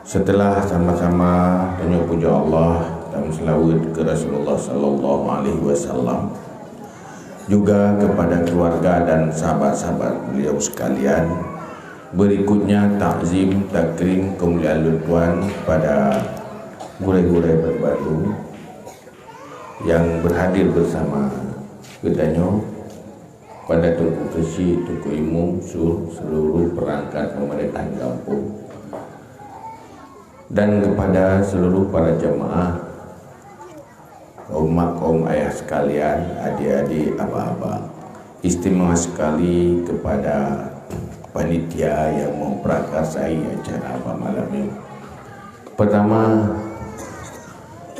Setelah sama-sama tanya puja Allah dan selawat ke Rasulullah sallallahu alaihi wasallam, juga kepada keluarga dan sahabat-sahabat beliau sekalian, berikutnya takzim takrim kemuliaan lutuan pada gurai-gurai berbadu yang berhadir bersama kita pada Tunku Kesi, Tunku Imum, seluruh perangkat pemerintahan kampung, dan kepada seluruh para jemaah, kaum mak, kaum ayah sekalian, adik-adik, abah-abah. Istimewa sekali kepada panitia yang memprakarsai acara malam ini. Pertama,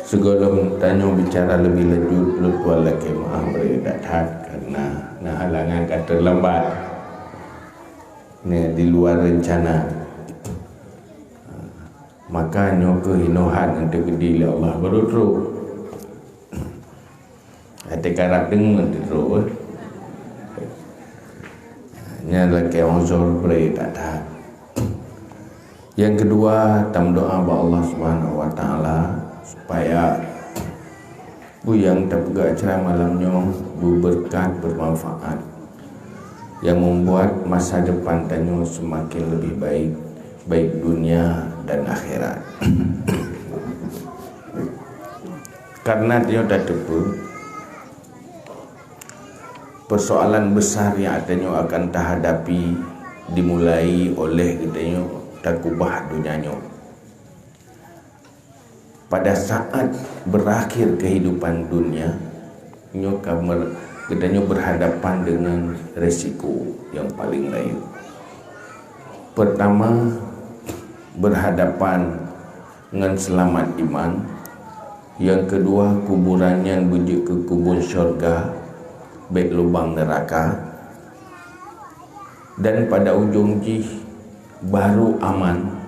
sebelum tanya bicara lebih lanjut, lutuan lagi maaf berdatang karena halangan kata lambat ni di luar rencana. Makanya kehinohan yang tergedi oleh Allah baru teruk. Hati karak dengar teruk. Ini adalah keonzor berdatang. Yang kedua, tam doa kepada Allah Subhanahu Wa Taala supaya yang terpegang acara malamnya berberkat, bermanfaat, yang membuat masa depan tanya semakin lebih baik, baik dunia dan akhirat. Karena dia dah tepu persoalan besar yang adanya akan terhadapi dimulai oleh katanya takubah dunianya. Pada saat berakhir kehidupan dunia, katanya berhadapan dengan resiko yang paling lain. Pertama, berhadapan dengan selamat iman. Yang kedua, kuburannya menuju ke kubur syurga, baik lubang neraka. Dan pada ujung jih baru aman,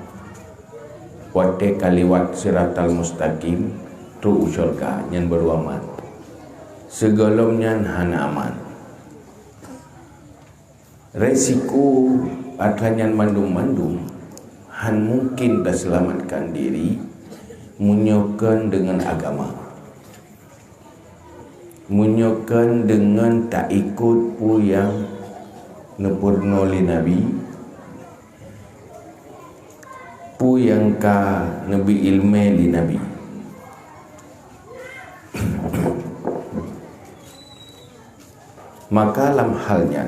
wate kaliwat siratal mustaqim tu syurga yang baru aman. Segalanya hana aman. Resiko akannya mandum-mandum han mungkin dah selamatkan diri munyokan dengan agama, munyokan dengan tak ikut pu yang nepurno li nabi, pu yang ka nabi ilme li nabi. Maka dalam halnya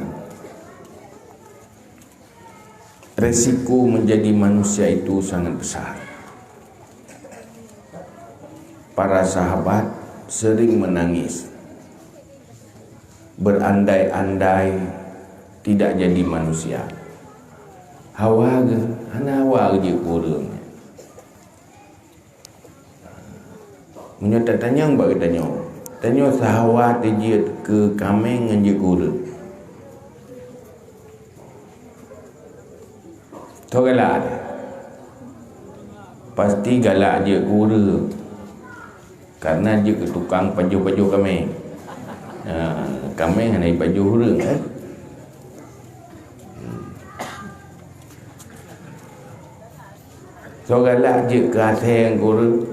resiko menjadi manusia itu sangat besar. Para sahabat sering menangis, berandai-andai tidak jadi manusia. Hawa ke, hana hawa je kurang. Menyata tanya mbak tanya. Tanya sahabat dia ke kami ngan je kurang. Tahu galak dia. Pasti galak je kurang. Karena dia ke tukang baju-baju kami. Kami hanya baju hurung kan. So galak je ke atas yang kurang.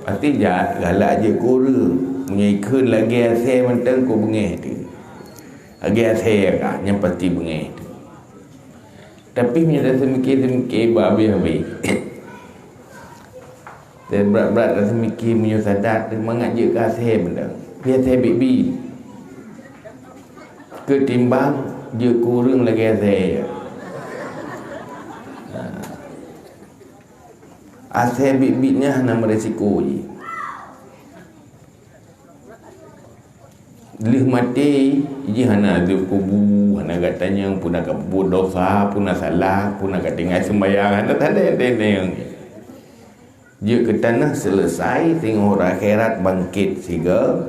Pasti jahat galak je kurang. Menyikun lagi atas mentang ku bengih tu. Lagi atas kan yang pasti bengih tu. Tapi menyata semikir babi-babi. Dan berat-berat rasa mikir punya sadat dan mengajak ke atas benda. Biar saya baby. Ketimbang dia kurang lagi atas. Atas baby-nya nama resiko je. Lih mati je hana ada kubu, hana katanya pun nak buat dosa, pun nak salah, pun nak tinggal sembahyang, hana tak ada yang dia ke tanah selesai tengok orang akhirat bangkit sehingga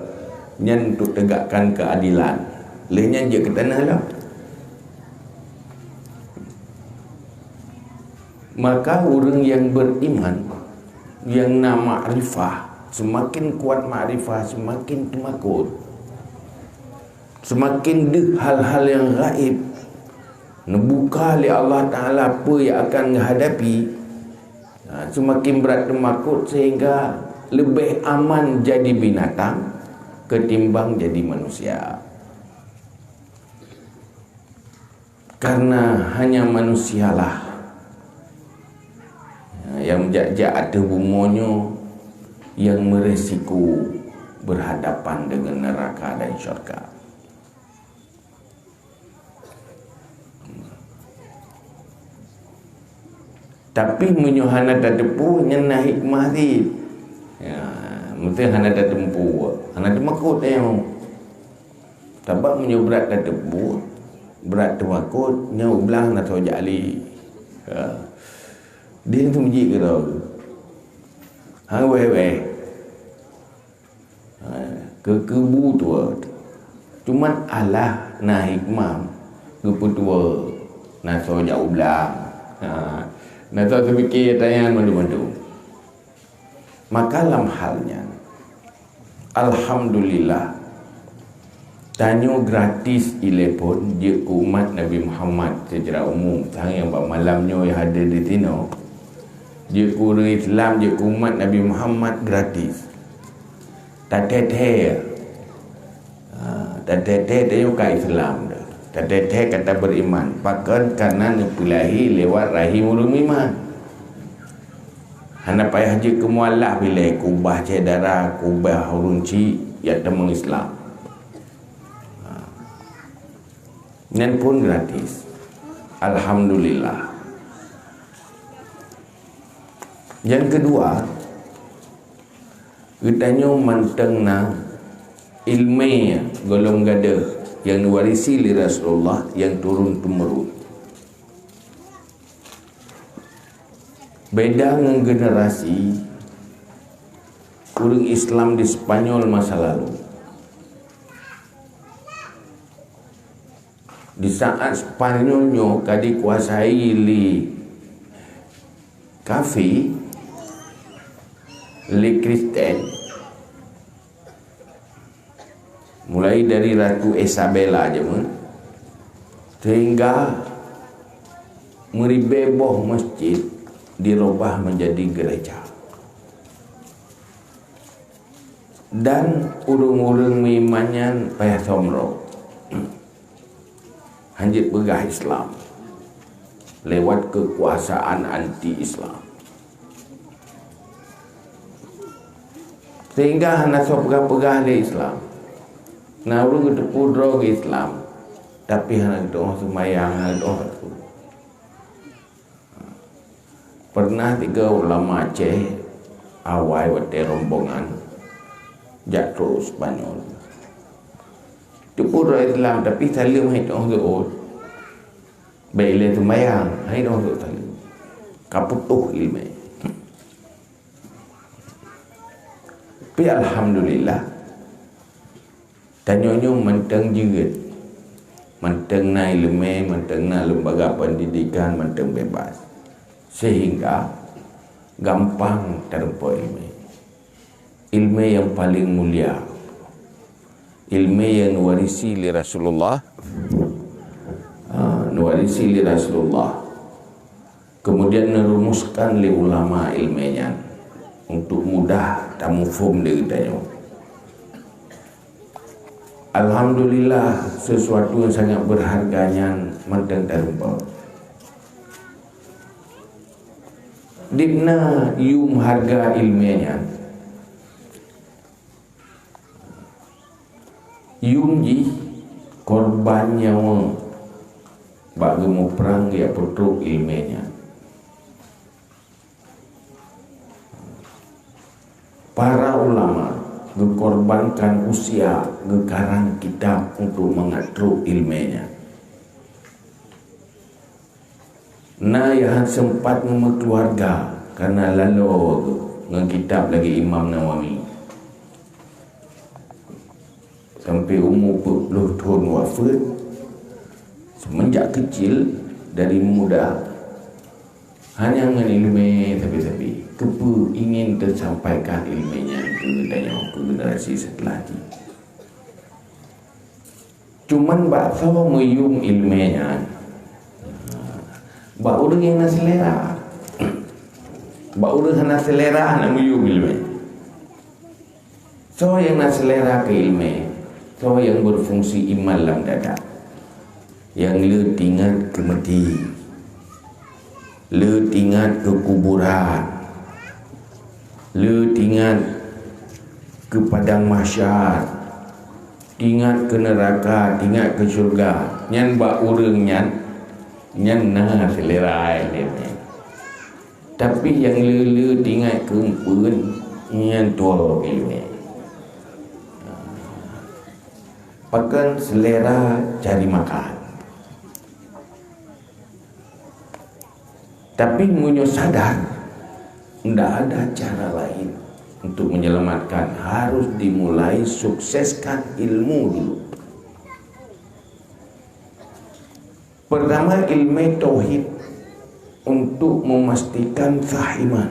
nyan untuk tegakkan keadilan. Lehnya dia ke tanah lah. Maka orang yang beriman, yang nama ma'rifah, semakin kuat ma'rifah, semakin temakut, semakin hal-hal yang gaib, Nebuka oleh Allah Ta'ala apa yang akan menghadapi, Semakin berat temakut sehingga lebih aman jadi binatang ketimbang jadi manusia. Karena hanya manusialah yang menjajak ada bumonyo yang meresiko berhadapan dengan neraka dan syurga. Tapi menyuhana tak depu nyana hikmah ni. Mesti hana tak tempu. Hana temakut yang. Tabak menyubrat tak depu. Berat temakut nyau belang nak tojak ali. Dia tu menjik ke tau. Hang weh. Ke kebu tua. Cuman Allah na hikmah. Kebu tua. Nak tojak belang. Nak tahu terfikir tayang mandu-mandu. Maka dalam halnya alhamdulillah tanyo gratis ilepon je umat Nabi Muhammad secara umum tang yang malamnya yang ada di tino je orang Islam je umat Nabi Muhammad gratis. Tatete tanyo ka Islam dah. Tatete kata beriman bahkan karena nupilahi lewat rahim ulum iman. Hana payah je kemualah bila kubah cedara kubah hurunci ya temeng Islam. Nen pun gratis. Alhamdulillah. Yang kedua, katanya manteng na ilmu golong gada yang diwarisi li Rasulullah yang turun temurun. Beda dengan generasi orang Islam di Spanyol masa lalu. Di saat Spanyolnya kadi kuasai li kafi li Kristen, mulai dari Ratu Isabella aja sehingga meribeboh masjid dirubah menjadi gereja. Dan urung-urung mimanyan payah somro hanjit begah Islam lewat kekuasaan anti-Islam. Sehingga hendak pegah-pegah di Islam. Nah, urung ketepudro ke Islam. Tapi hendak doa semayang, hendak doa tu. Pernah 3 ulama Aceh awai wate rombongan jatuh Spanyol. Tepudro Islam tapi salim hai doa tu. Baiklah semayang, hai doa tu salim. Kaputuh ilmu. Tapi alhamdulillah tanyonyo menteng juga, menteng na ilmu, menteng na lembaga pendidikan, menteng bebas sehingga gampang terempu ilmu yang paling mulia, ilmu yang warisi li Rasulullah, warisi li Rasulullah, kemudian merumuskan li ulama ilmunya untuk mudah tamufum dia tanya. Alhamdulillah sesuatu yang sangat berharganya menteng terempau. Dibna yum harga ilmiahnya. Yum ji korban nyawa bagi mu perang dia putruk ilmiahnya. Para ulama dikorbankan usia gegarang kitab untuk mengatur ilmunya. Nah, yang sempat keluarga karena lalu dengan kitab lagi Imam Nawawi sampai umur 40 tahun wafat. Semenjak kecil dari muda hanya mengilmi tapi kepu ingin tersampaikan ilmunya ke generasi setelah ini. Cuman bakso meyum ilmunya, bak orang yang nak selera. Baru hana selera nak muyuh ilmu. So yang nak selera ke ilmu, so yang berfungsi iman dalam dada, yang le tinggal ke mati, le tinggal ke kuburan, le tinggal ke padang mahsyar, tinggal ke neraka, tinggal ke syurga. Nyan bak urang nyan nah selera ilmu. Tapi yang le tinggal ke empun, nyan tua ilmu. Pakan selera cari makan. Tapi munyo sadar tidak ada cara lain untuk menyelamatkan. Harus dimulai sukseskan ilmu dulu. Pertama, ilmu tauhid untuk memastikan sah iman.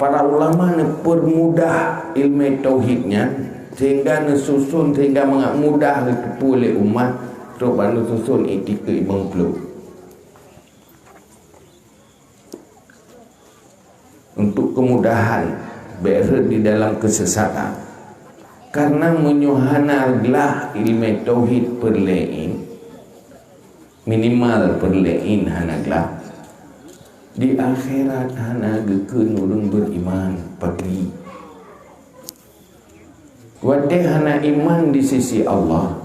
Para ulama permudah ilmu tauhidnya sehingga nesusun, sehingga mudah ditipu oleh umat untuk menususun etika Ibn Qulub untuk kemudahan berada di dalam kesesatan. Karena menyuhana adalah ilmu tauhid perlein, minimal perlein hanaglah di akhirat hana gekeun urang beriman pagi. Wadai hana iman di sisi Allah,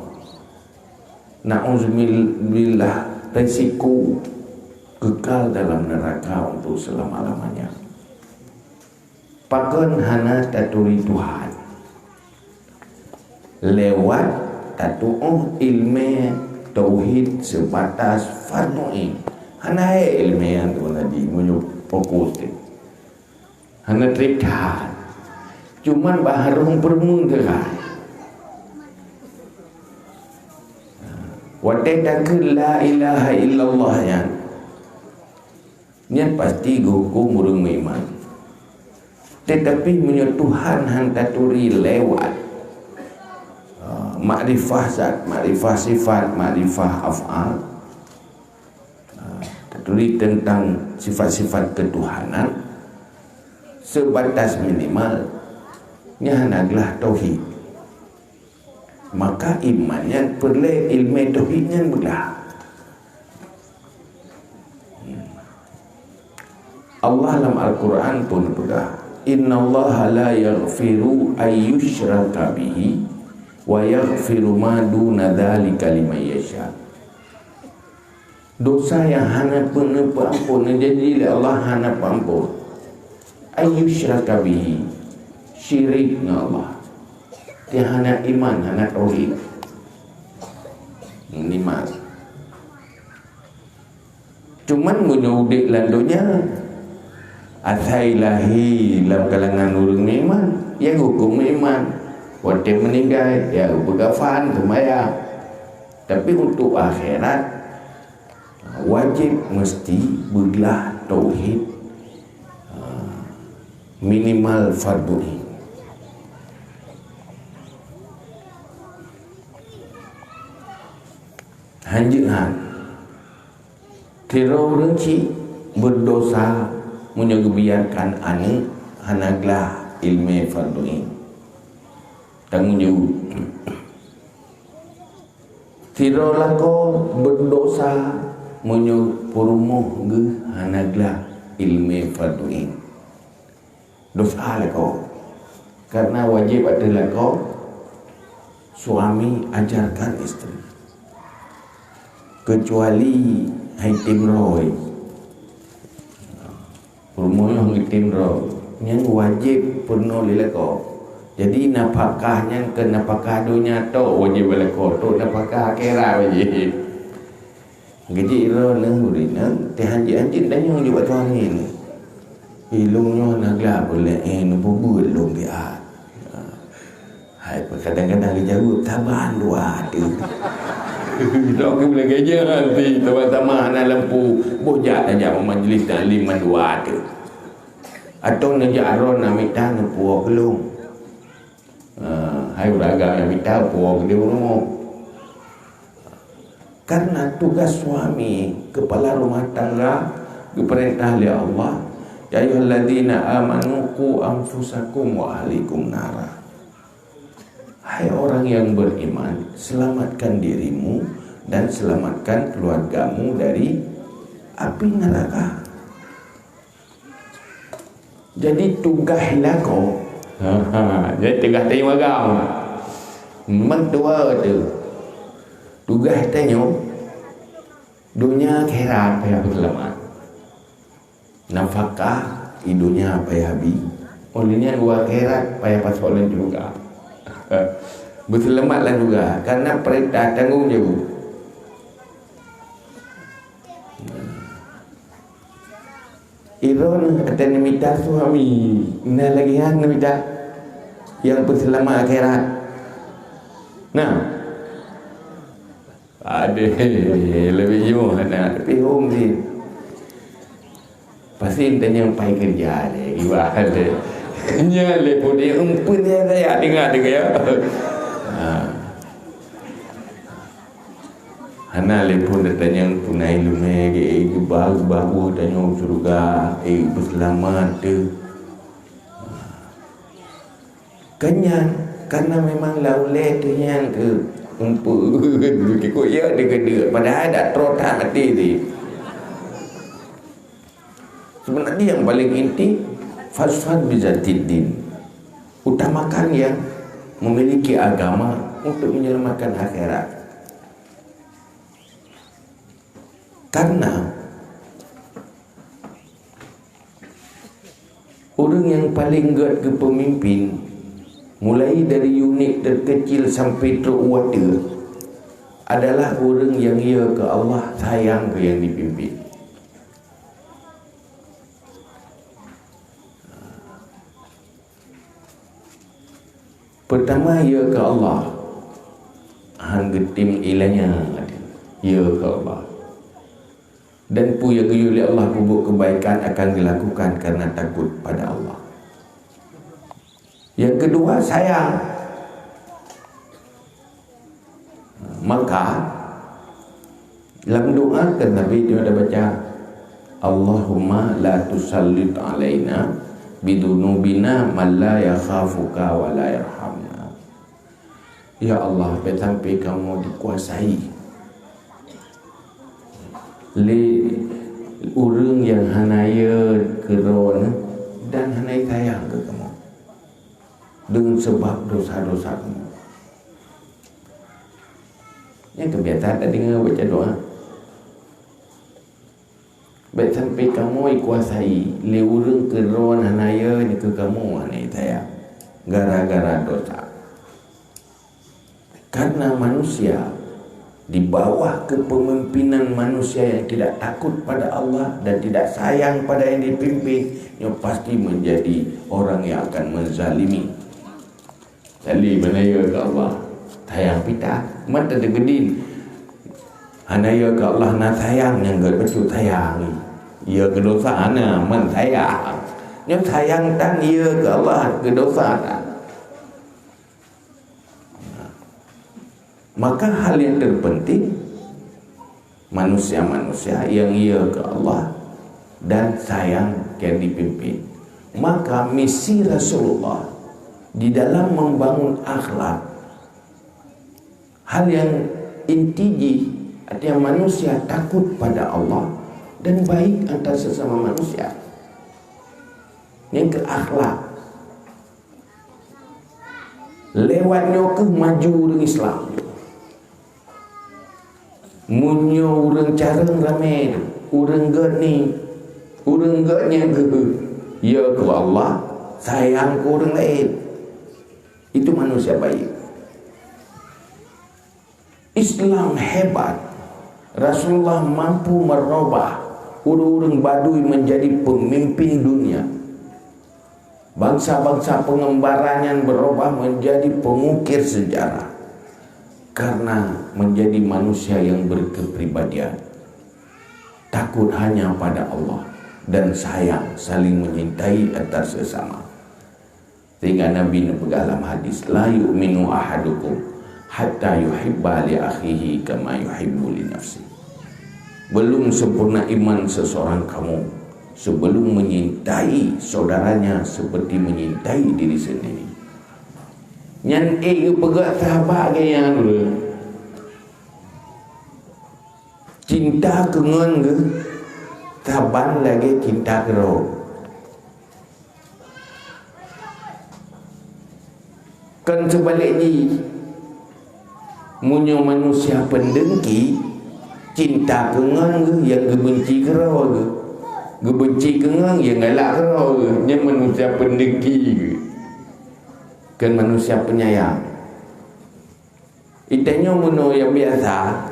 na'udzubillah, resiko kekal dalam neraka untuk selama-lamanya. Pakan hana taturi Tuhan lewat tatu'uh ilmu tauhid sebatas fardu'in. Hana ilmu yang tu tadi menyuruh fokus dia, hana terikhat. Cuman baharung permudahan. Wadai la ilaha illallah yang niat pasti hukum urang iman. Tetapi menyuruh Tuhan hantaturi lewat makrifah zat, makrifah sifat, makrifah af'al, taturi tentang sifat-sifat ketuhanan sebatas minimal adalah tauhid. Maka imannya perlu ilmu tauhidnya belah. Allah dalam Al-Quran pun belah, innallaha la yaghfiru ayyushraka bihi wa yaghfiru ma duna dzalika liman yasha. Dosa yang hana pengampun jadi Allah hana pengampun. Ayyushraka bihi, syirik dengan Allah. Dia hana iman, hana tauhid. Minimal. Cuman menyudik landonya asailahi dalam kalangan urang iman, yang hukum iman. Waktu meninggal, ya bergafan, sembahyang. Tapi untuk akhirat wajib mesti belah tauhid minimal fardu'in. Hanjian kira orang cik berdosa menyegebiarkan anak hanaglah ilmu fardu'in. Tanggung jawab. Kira lako berdosa menyepurumuh ge hanaglah ilmu fardu'in. Dosa lako. Karena wajib adalah kau suami ajarkan isteri. Kecuali haitim roy, rumahnya haitim roy, yang wajib penuh lelako. Jadi napakahnya ke napakah dunia tu wajib lelako, tu napakah akhirat wajib. Jadi roy lehurina, tehanji-hanji dan yang juga tuan ini. Ilungnya naglah boleh nububul lung dia. Hai kadang-kadang dia jawab taban dua tu. Dok ke boleh kerja nanti sama-sama nak lampu bojak aja majlis taklim dua tu. Atau nak jaron nak minta nak puak kelung. Hai beraga nak minta puak di rumah. Karena tugas suami kepala rumah tangga Diperintah oleh Allah, ya ayyuhalladzina amanu qu anfusakum wa ahlikum nara. Hai orang yang beriman, selamatkan dirimu dan selamatkan keluargamu dari api neraka. Jadi tugaslah kau. Jadi tugas terima kau. Memang tua tu. Tugas tanya dunia akhirat payah selamat. Nafkah hidupnya payah habis. Olehnya dua akhirat payah pasolan juga. Berselamatlah juga karena perintah tanggung jawab. Iron ada minta suami, nah lagi yang minta yang berselamat akhirat. Nah, ada lebih jauh nak tapi home sih. Pasti tanya pai kerja le, ibarat le. Nya le pun dia umpun dia saya dengar ya. Hana le pun tanya punai lume ke bahu tanya surga berselamat tu. Kenyang karena memang laule tu yang ke umpun kikut ya dia padahal dak trotak mati ni. Sebenarnya yang paling inti fasfad bizatiddin, utamakan yang memiliki agama untuk menyelamatkan akhirat. Karena orang yang paling kuat ke pemimpin, mulai dari unit terkecil sampai terwatir, adalah orang yang ia ke Allah sayang ke yang dipimpin. Pertama, ia ke Allah. Han getim ilanya ia ke Allah. Dan pu yang oleh Allah kubuk kebaikan akan dilakukan karena takut pada Allah. Yang kedua, sayang. Maka dalam doa kan Nabi dia ada baca, Allahumma la tusallit alaina bidunubina man la yakhafuka wa la yarhamna. Ya Allah, sampai kamu dikuasai le urang yang hanaya keron dan hanaya sayang ke kamu dengan sebab dosa-dosa kamu. Yang kebiasaan tak dengar baca doa. Baik sampai kamu dikuasai le urang keron hanaya ni ke kamu hanaya sayang gara-gara dosa. Karena manusia di bawah kepemimpinan manusia yang tidak takut pada Allah dan tidak sayang pada yang dipimpin, yang pasti menjadi orang yang akan menzalimi. Zalim menaya ke Allah, sayang pita, mata degedin. Hanaya ke Allah na sayang yang betul sayang. Ia kedosaan man sayang. Yang sayang tan ia ke Allah kedosaan. Maka hal yang terpenting manusia-manusia yang ia ke Allah dan sayang yang dipimpin. Maka misi Rasulullah di dalam membangun akhlak, hal yang inti artinya manusia takut pada Allah dan baik antara sesama manusia. Yang ke akhlak, lewatnya ke maju dengan Islam. Munyo urang careng ramai, urang get ni, urang getnya ke ya ke Allah, sayang ke orang lain. Itu manusia baik. Islam hebat. Rasulullah mampu merubah orang-orang Baduy menjadi pemimpin dunia. Bangsa-bangsa pengembaranya berubah menjadi pengukir sejarah. Karena menjadi manusia yang berkepribadian, takut hanya pada Allah dan sayang, saling menyintai antar sesama. Sehingga Nabi pegang dalam hadis, la yu'minu ahadukum hatta yuhibba li akhihi kama yuhibbu li nafsi. belum sempurna iman seseorang kamu sebelum menyintai saudaranya seperti menyintai diri sendiri. Nyan pegat sahabat yang dulu cinta kengen ke taban lagi cinta kero. Kan sebaliknya munyo manusia pendengki cinta kengen ke yang gebenci kero ke gebenci kengen yang galak kero ke yang manusia pendengki ke kan manusia penyayang. Itanya muno yang biasa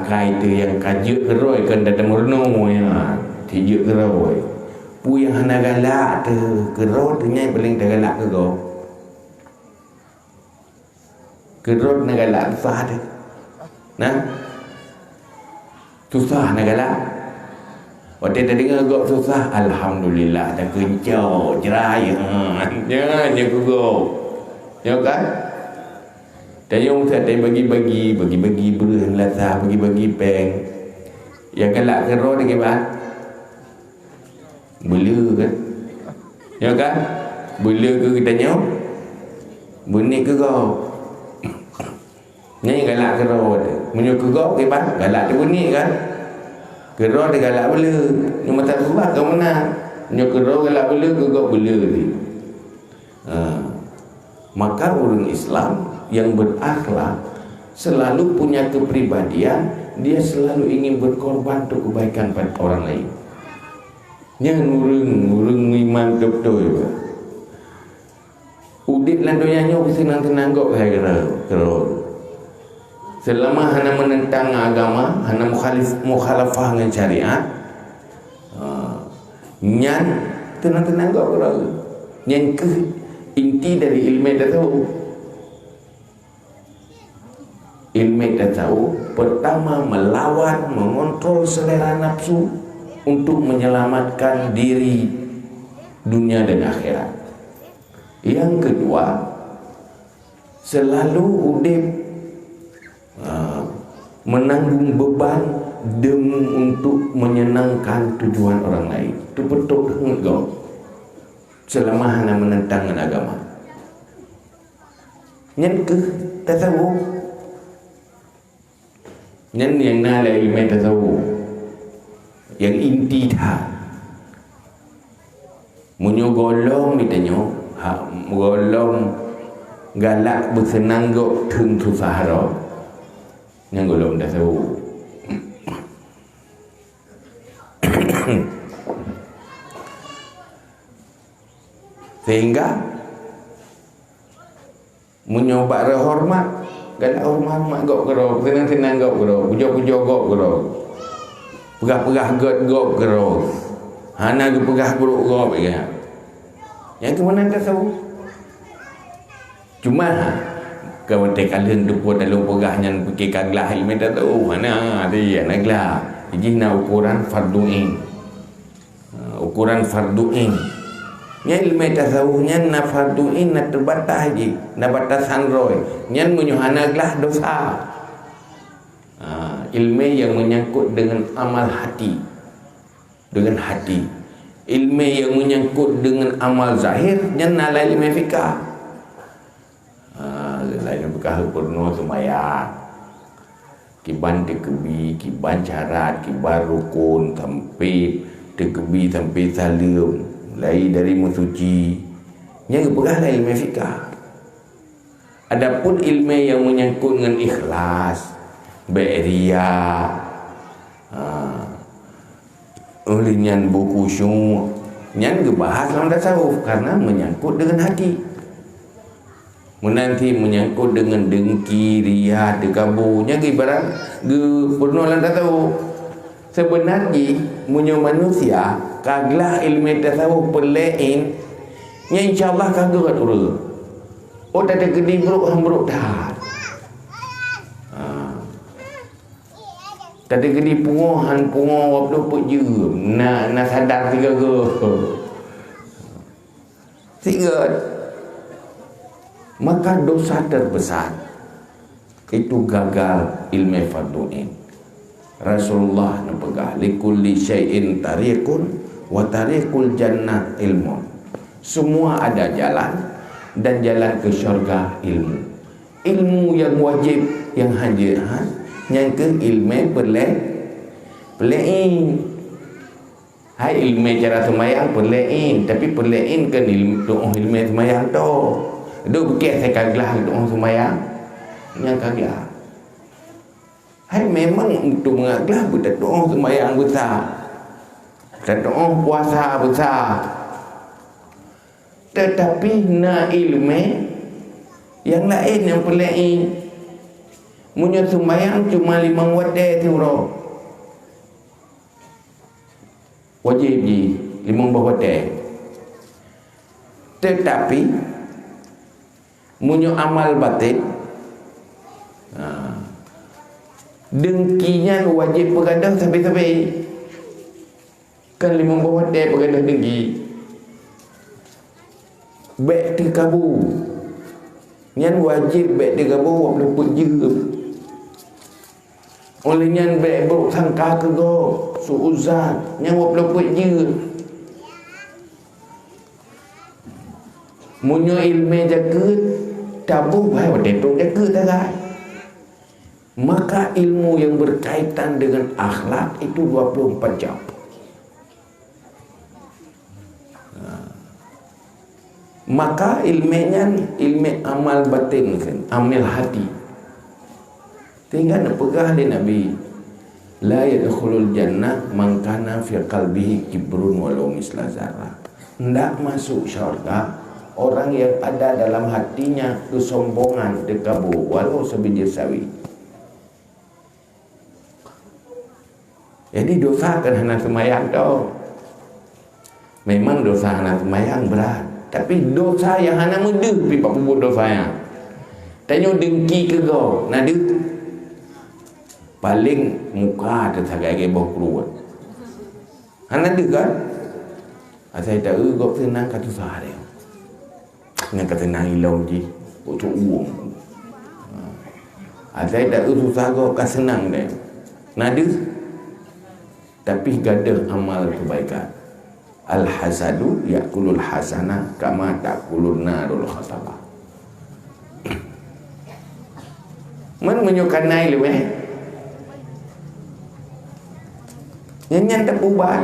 kai tu yang kajuk keroi kan datang merno ya tijuk keroi pu yang hana galak tu kerot nya paling dah galak ke go kerot na galak susah tu nah susah na galak waktu tadi ngagok susah alhamdulillah dah kencau cerai jangan je go ya kan. Dan yang saya bagi-bagi berusaha latah, bagi-bagi peng. Yang galak kero dengan apa? Bela kan? Ya kan? Bela ke kita nyok? Bunik ke kau? Ni galak kero dia. Menyok ke kau ke apa? Galak dia bunik kan? Kero dia galak bela. Ni mata Allah kau menang. Menyok kero galak bela ke kau bela dia. Maka orang Islam yang berakhlak selalu punya kepribadian, dia selalu ingin berkorban untuk kebaikan pada orang lain. Jangan urung iman betul. Udip landonya nyo senang-senang kok saya kira. Selama hana menentang agama, hana mukhalafah dengan syariat, nyan tenang-tenang kok kira. Nyan ke inti dari ilmu tasawuf. Ilmu tasawuf pertama melawan, mengontrol selera nafsu untuk menyelamatkan diri dunia dan akhirat. Yang kedua, selalu udip menanggung beban demi untuk menyenangkan tujuan orang lain. Itu betul enggak? Selama hanya menentang agama. Yang ke tasawuf. Yang nala ilmu tasawuf yang inti dah munyo golong ditanyo golong galak bersenang gok thung susah ro yang golong tasawuf. Sehingga menyoba hormat galak hormat gok kero senang-senang gok kero pujo-pujo gok kero pegah-pegah gok kero hana ge pegah buruk gok ya yang ke mana tasawuf cuma kalau kalian depo dalam pegahnya pergi kaglah ilmu tasawuf mana dia nak lah jadi nak ukuran fardu ain Nya ilmu tasawufnya na farduin na terbatas je, na batasan roy. Nya menyuhanaglah dosa. Ilmu yang menyangkut dengan amal hati. Dengan hati. Ilmu yang menyangkut dengan amal zahir, nya na ilmu fikah. Lain fikah purno semaya. Kiban tekebi, kiban syarat, kiban rukun, sampai tekebi sampai salim. Lain dari mensuci yang bergalah ilmu fikah. Adapun ilmu yang menyangkut dengan ikhlas, beria, ulinyan buku syuk, yang dibahas dalam tasawuf karena menyangkut dengan hati. Menanti menyangkut dengan dengki, riya, dekabunya ibarat pernah dalam tasawuf. Sebenarnya punya manusia kaglah ilmu tasawuf perlain nya insyaallah kagak kat urang. Oh tak ada gede buruk dah. Tak ada gede pungohan waktu je nak sadar tiga ke. Tiga. Maka dosa terbesar itu gagal ilmu fardu'in. Rasulullah napegah likulli syai'in tariqun wa tariqul jannah ilmu. Semua ada jalan, dan jalan ke syurga ilmu. Ilmu yang wajib, yang hajiran, yang ke ilmu pelein. Hai ilmu cara semayang pelein, tapi pelein kan ilmu semayang tu. Duk bukit saya kaglah doa semayang, yang kaglah. Hai memang untuk mengaglah buat doa semayang besar, dan doa puasa besar. Tetapi na ilmu yang lain yang pelein. Munya sembayang cuma 5 waktu tu bro. Wajib je 5 waktu. Tetapi munya amal batin, dengkinya wajib bergadah sampai-sampai. Kan 5 waktu bergadah dengki. Baik dikabu, nyan wajib baik dikabu walaupun pergi. Oleh nyan baik buruk sangka ke go suuzan nyan walaupun pergi. Munyo ilmu jaga tabuh baik wadetung jaga tak. Maka ilmu yang berkaitan dengan akhlak itu 24 jam. Maka ilmunya ilmu amal batin kan, amal hati. Tinggal nak pegah di Nabi. La yadkhulul jannah man kana fi qalbihi kibrun walau misla zarrah. Hendak masuk syurga orang yang ada dalam hatinya kesombongan, dekabu walau sebiji sawi. Jadi dosa kan hana semayang tau. Memang dosa hana semayang berat. Tapi dosa yang hana mudah pi pak buat dosa yang. Tanya dengki ke kau, nada. Paling muka tersagai bau keluar. Hana ada kan? Saya tahu kau senang kata sah dia. Yang kata senang hilang je, untuk uang. Saya tahu susah kau kan senang dia. Nada. Tapi gadah amal kebaikan. Al-hasadu yakulul hasanah kama takulun narul khatabah. Man menyukanai lu Yang tak ubah.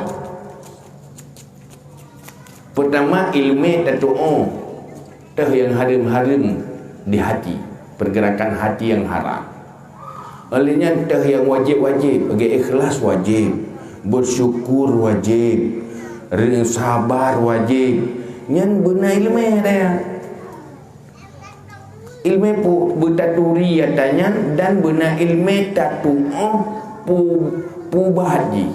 Pertama ilmu dan doa teh yang harim-harim di hati, pergerakan hati yang haram. Olehnya teh yang wajib-wajib, bagi ikhlas wajib, bersyukur wajib, sabar wajib. Nyan benar ilmu dia. Ilmu pu bertaturi katanya, dan benar ilmu tatu'ah pu bahaji.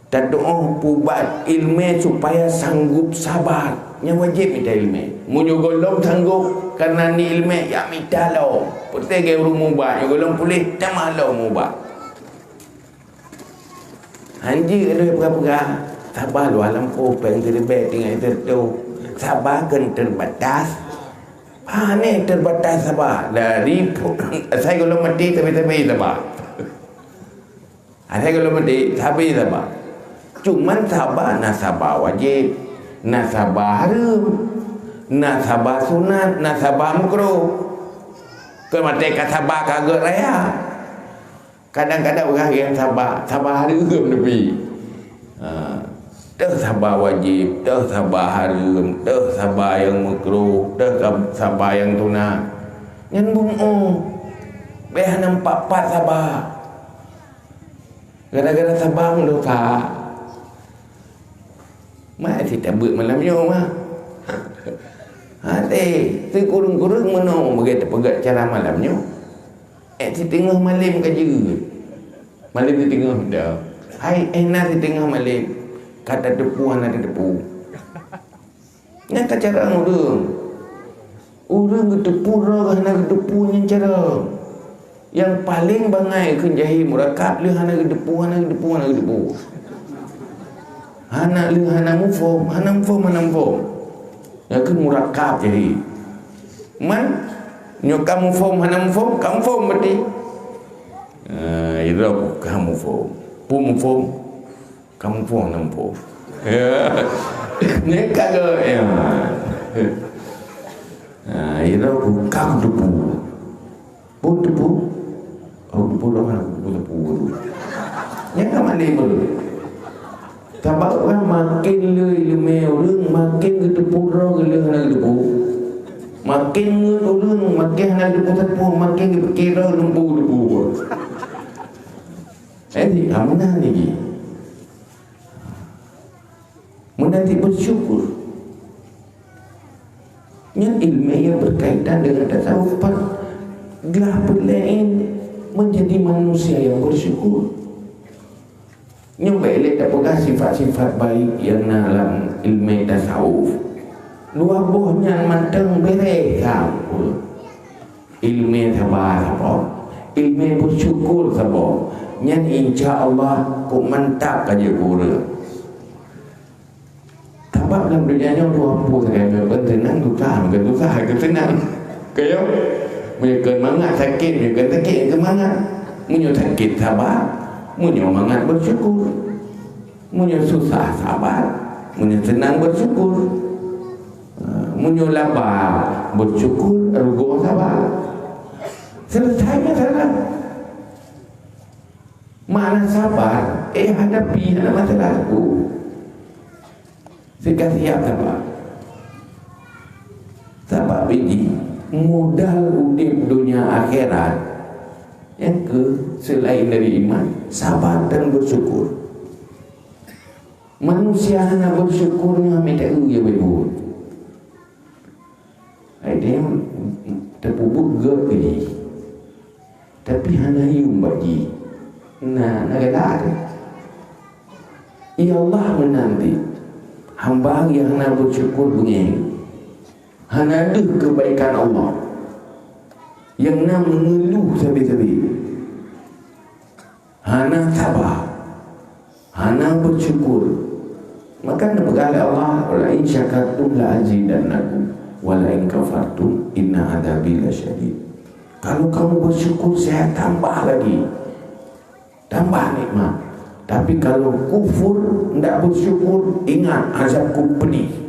Tatu'ah pu ilmu supaya sanggup sabar. Yang wajib minta ilmu. Munyo golong sanggup karena ni ilmu ya minta lo. Putih ke urung mubah, golong pulih tak malu mubah. Anji ada berapa? Sabar lu alam kopeng terbaik dengan itu. Sabar kan terbatas. Ni terbatas sabar. Dari saya kalau mati tapi sabar. Saya kalau mati tapi sabar. Cuman sabar, nak sabar wajib, nak sabar haram, nak sabar sunat, nak sabar makruh. Kalau mati kat sabar kagak raya. Kadang-kadang orang yang sabar haram lebih. Dah sabar wajib, dah sabar haram, dah sabar yang makruh, dah sabar yang sunat. Yang bung'u biar nampak sabar. Gara-gara sabar lupa. Mak si tabut malam ni mah. Si kurung-kurung mana begitu pegat cara malam ni. Si tengah malam kerja. Malam di tengah dah. Hai enak di tengah malam. Kata depu ada depu. Yang cara orang. Orang depu orang nak depu yang cara. Yang paling bangai kenjahi murakab le hana depu. Hana le hana mufom. Yang kan murakab jadi. Man Nyo kamu form hanam form, kamu form berarti. Ira kamu form. Pum form. Kamu form hanam form. Ni kagak ya. Ira kamu depu. Pun depu. Oh depu dah depu. Yang kamu ni baru. Sebab kan makin le orang makin gitu pura gila hana depu. Makin orang makin hana depu tepu makin kira lembu depu. Jadi amanah ni. Menanti bersyukur. Yang ilmu yang berkaitan dengan tasawuf telah berlain menjadi manusia yang bersyukur. Nyoba elok tak pegang sifat-sifat baik yang dalam ilmu tasawuf. Dua buahnya matang berekam. Ilmu sabar sabar, ilmu bersyukur sabar. Yang insya Allah ku mantap aja guru. Sebab dalam dunia yang dua buah saya bertenang susah senang. Kaya, mereka mangat sakit, mereka sakit semangat. Munyo sakit sabar. Munyo mangat bersyukur, munyo susah sabar, munyo senang bersyukur, munyo lapar bersyukur, rugo sabar. Selesai masalah. Mana sabar? Hadapi masalahku. Sekat siap sabar. Sabar biji modal udip dunia akhirat. Yang ke selain dari iman, sabar dan bersyukur. Manusia hanya bersyukurnya minta ya ibu. Dia terpubuk gede, tapi hanya hium bagi. Nah, kata ada. Ya Allah menanti hamba yang hanya bersyukur begini. Hanya ada kebaikan Allah. Yang nak mengeluh sabi-sabi, hana sabar, hana bersyukur. Maka berkata Allah, wala in syakartum la azidannakum wala in kafartum inna adzabi lasyadid. Kalau kamu bersyukur saya tambah lagi, tambah nikmat. Tapi kalau kufur tidak bersyukur, ingat azabku pedih.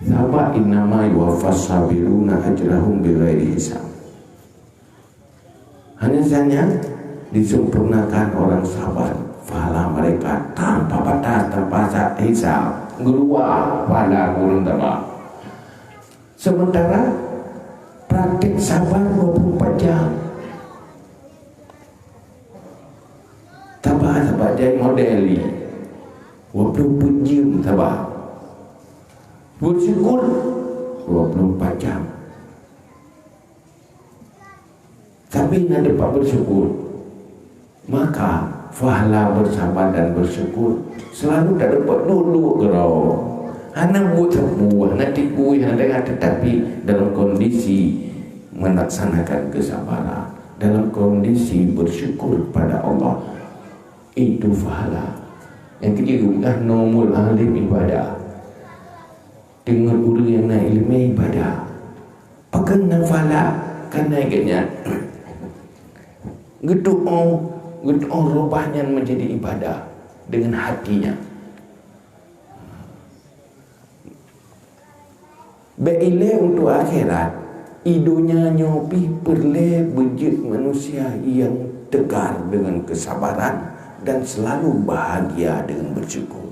Sabar innama yuwaffas sabiruna ajrahum bighairi hisab. Hanya saja disempurnakan orang sabar pahala mereka tanpa batas, tanpa hisab, keluar pahala gurun tambah. Sementara praktik sabar 24 jam. Sabar jadi modeli 24 jam sabar. Bersyukur 24 jam. Tapi nak dapat bersyukur, maka pahala bersabar dan bersyukur selalu tak dapat duduk gerau. Hana buat sebuah nanti kui hana, tetapi dalam kondisi melaksanakan kesabaran, dalam kondisi bersyukur pada Allah, itu pahala. Yang ketiga, nomor alim ibadah. Dengar guru yang naik ilmu ibadah, pakai nafala kan naiknya gedoong rubahnya menjadi ibadah dengan hatinya. Beile untuk akhirat, idonya nyopi perle bejit manusia yang tegar dengan kesabaran dan selalu bahagia dengan bersyukur.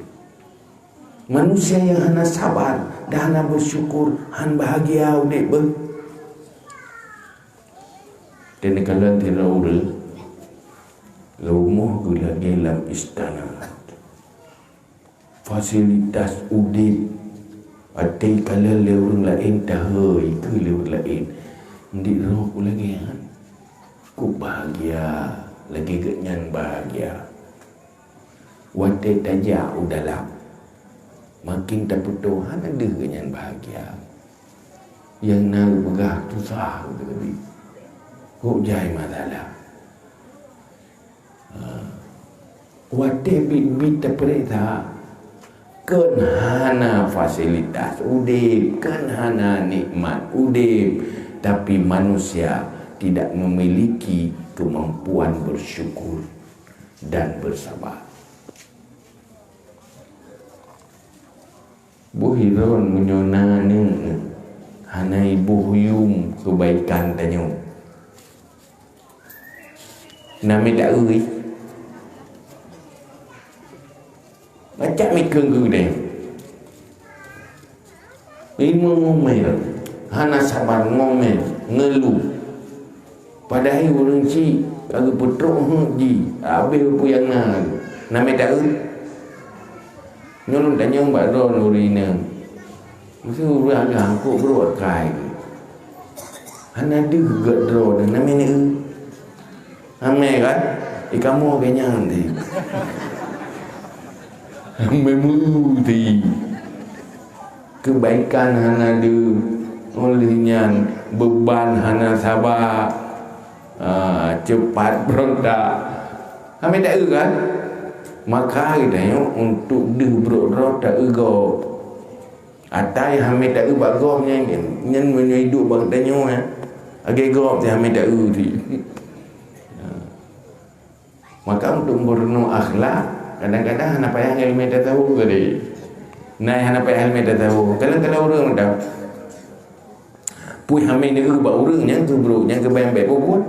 Manusia yang hana sabar dan hana bersyukur, han bahagia udik ber. Dan kalau tidak ura, rumah gula dalam istana, fasilitas udik, ada kalau orang lain tahu itu orang lain, di roh lagi kan, ku bahagia, lagi genyan bahagia. Wadah tajak udalam. Makin tak Tuhan ada kenyan bahagia. Yang nak begah susah tetapi kok jai masalah. Wate bit pereta Ken hana fasilitas udip, ken hana nikmat udip, tapi manusia tidak memiliki kemampuan bersyukur dan bersabar. Buhiron menyonane hana ibu huyum kebaikan tanya. Nami tak uri. Macam mikir dia. Ilmu ngomel, hana sabar ngomel, ngeluh. Padahal orang cik kagak petruk ji, habis puyang nak. Nami tak uri. Nyolong tanya mbak Ron urina. Mesti orang angkut beruakai. Hana dia gak draw dan nami ni. Ame kan? Kamu kenyang ni. Memuti kebaikan hana ada olehnya beban hana sabar cepat berontak kami tak kan maka kita untuk dia berontak tak ego atai kami tak bagom nyen hidup bang tanya agak gop kami tak ti maka untuk berno akhlak kadang-kadang anak payah ilmu tak tahu tadi. Naik anak payah ilmu tak tahu. Kalau orang dah pui hamil ni ke orang yang tu bro, yang ke baik-baik buat.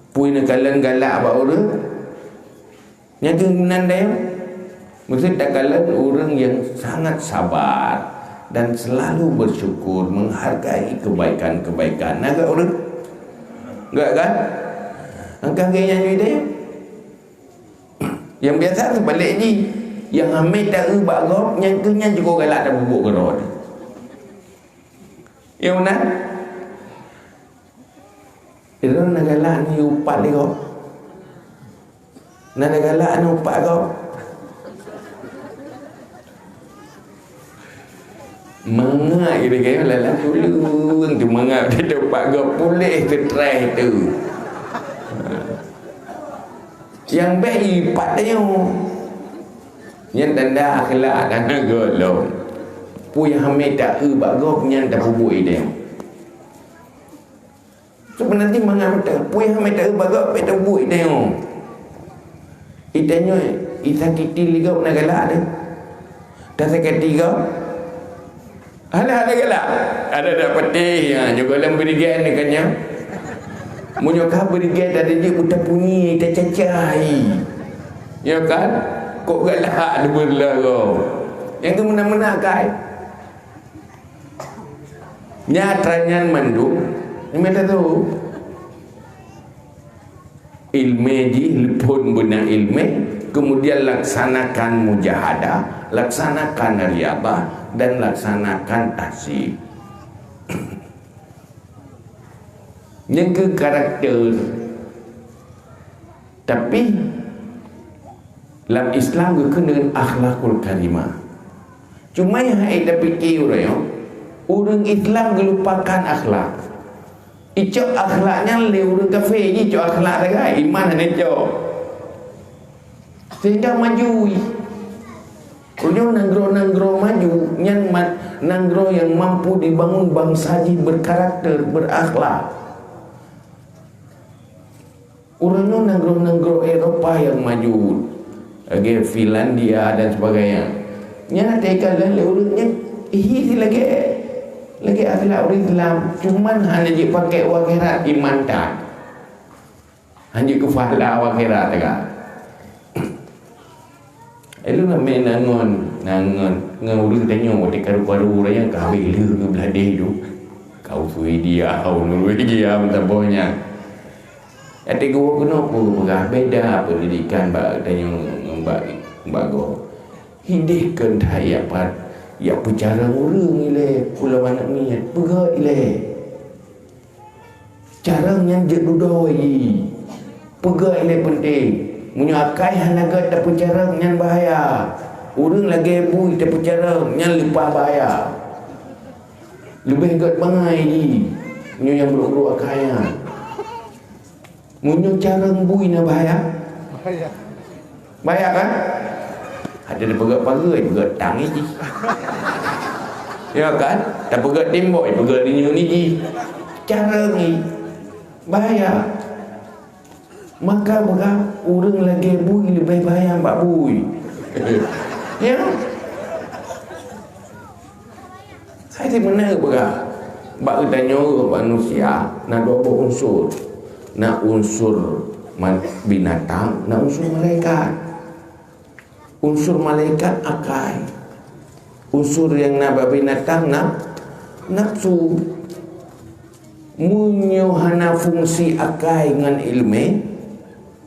Pui nak kalan galak ba orang. Yang ke menandai. Maksud tak kalan orang yang sangat sabar dan selalu bersyukur, menghargai kebaikan-kebaikan. Nak orang? Enggak kan? Angkat gaya ni dia. Yang biasa sebalik ni yang ambil tak ubak gop yang kenyang juga galak dah bubuk gerot. Yang mana? Itu nak galak ni upat dia gop. Nak galak ni upat gop. Mengak kira-kira lalang dulu tu mengak dia upat gop boleh tertry tu. Yang baik patnya yang tanda akhlak dan golong punya hamil tak bagok yang tak bubuk dia sebenarnya mengapa punya hamil tak bagok tak bubuk dia itanya isakiti liga nak galak dia dah sakit tiga ada galak ada peti juga dalam berikan ni kanya menyokap berikan ada dia buta punyi tak cacai ya kan kok galak ada berlagu yang tu menang-menang kai nyatanya mandu ini tak tahu ilmu ji pun benar ilmu kemudian laksanakan mujahadah laksanakan riyadhah dan laksanakan tahsib yang ke karakter tapi dalam Islam ke kena akhlakul karimah cuma yang kita fikir orang Islam melupakan akhlak icok akhlaknya le orang kafir je icok akhlak dia iman ada icok sehingga maju punya nanggro maju yang nanggro yang mampu dibangun bangsa ji berkarakter berakhlak. Orangnya nanggro Eropah yang maju, lagi Finlandia dan sebagainya. Nya teka dan orangnya lagi akhlak orang Islam. Cuman hanya je pakai wakhirat iman tak. Hanya kefahala wakhirat tak. Elu namai nangon ngurus tanya waktu karu-karu orang yang kahwin ke beladih tu. Kau Swedia, kau Norwegia, mentabahnya. Ada gua kenapa berah beda pendidikan bak tanya mbak go. Hidihkan thai apa ya bicara orang ile pulau anak niat pegak ile. Cara yang je dudoi. Pegak ile penting. Menyakai hanaga tak bicara yang bahaya. Orang lagi bui tak bicara yang lupa bahaya. Lebih gat bangai ni. Yang buruk-buruk kaya. Munyo cara bui na bahaya? Bahaya kan? Ada pegat pagar, pegat tang ni ji. Ya kan? Tak pegat tembok, pegat dinyo ni ji. Cara ni bahaya. Maka orang lagi bui lebih bahaya mbak bui. Ya. Saya benar berah. Mbak tanya manusia nak dua unsur. Nak unsur binatang, nak unsur malaikat. Unsur malaikat akai. Unsur yang nak binatang nafsu. Munyo hana fungsi akai dengan ilmu,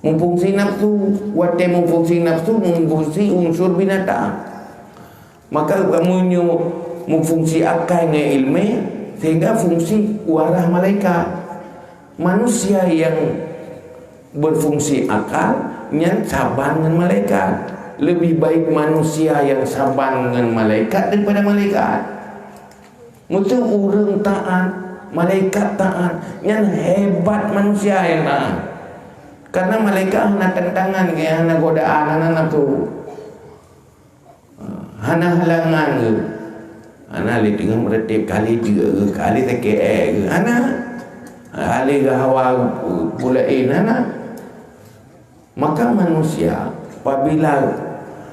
memfungsi nafsu, wate memfungsi nafsu, memfungsi unsur binatang. Maka munyo memfungsi akai dengan ilmu, sehingga fungsi warah malaikat. Manusia yang berfungsi akal yang sabar dengan malaikat. Lebih baik manusia yang sabar dengan malaikat daripada malaikat. Mesti orang taat, malaikat taat, yang hebat manusia yang taat. Karena malaikat hana tentangan ke, hana godaan, hana nafsu, hana halangan ke, hana li tengah meretip kali juga ke, kali sakit ke, hana kali gahawa pulain, hana. Maka manusia apabila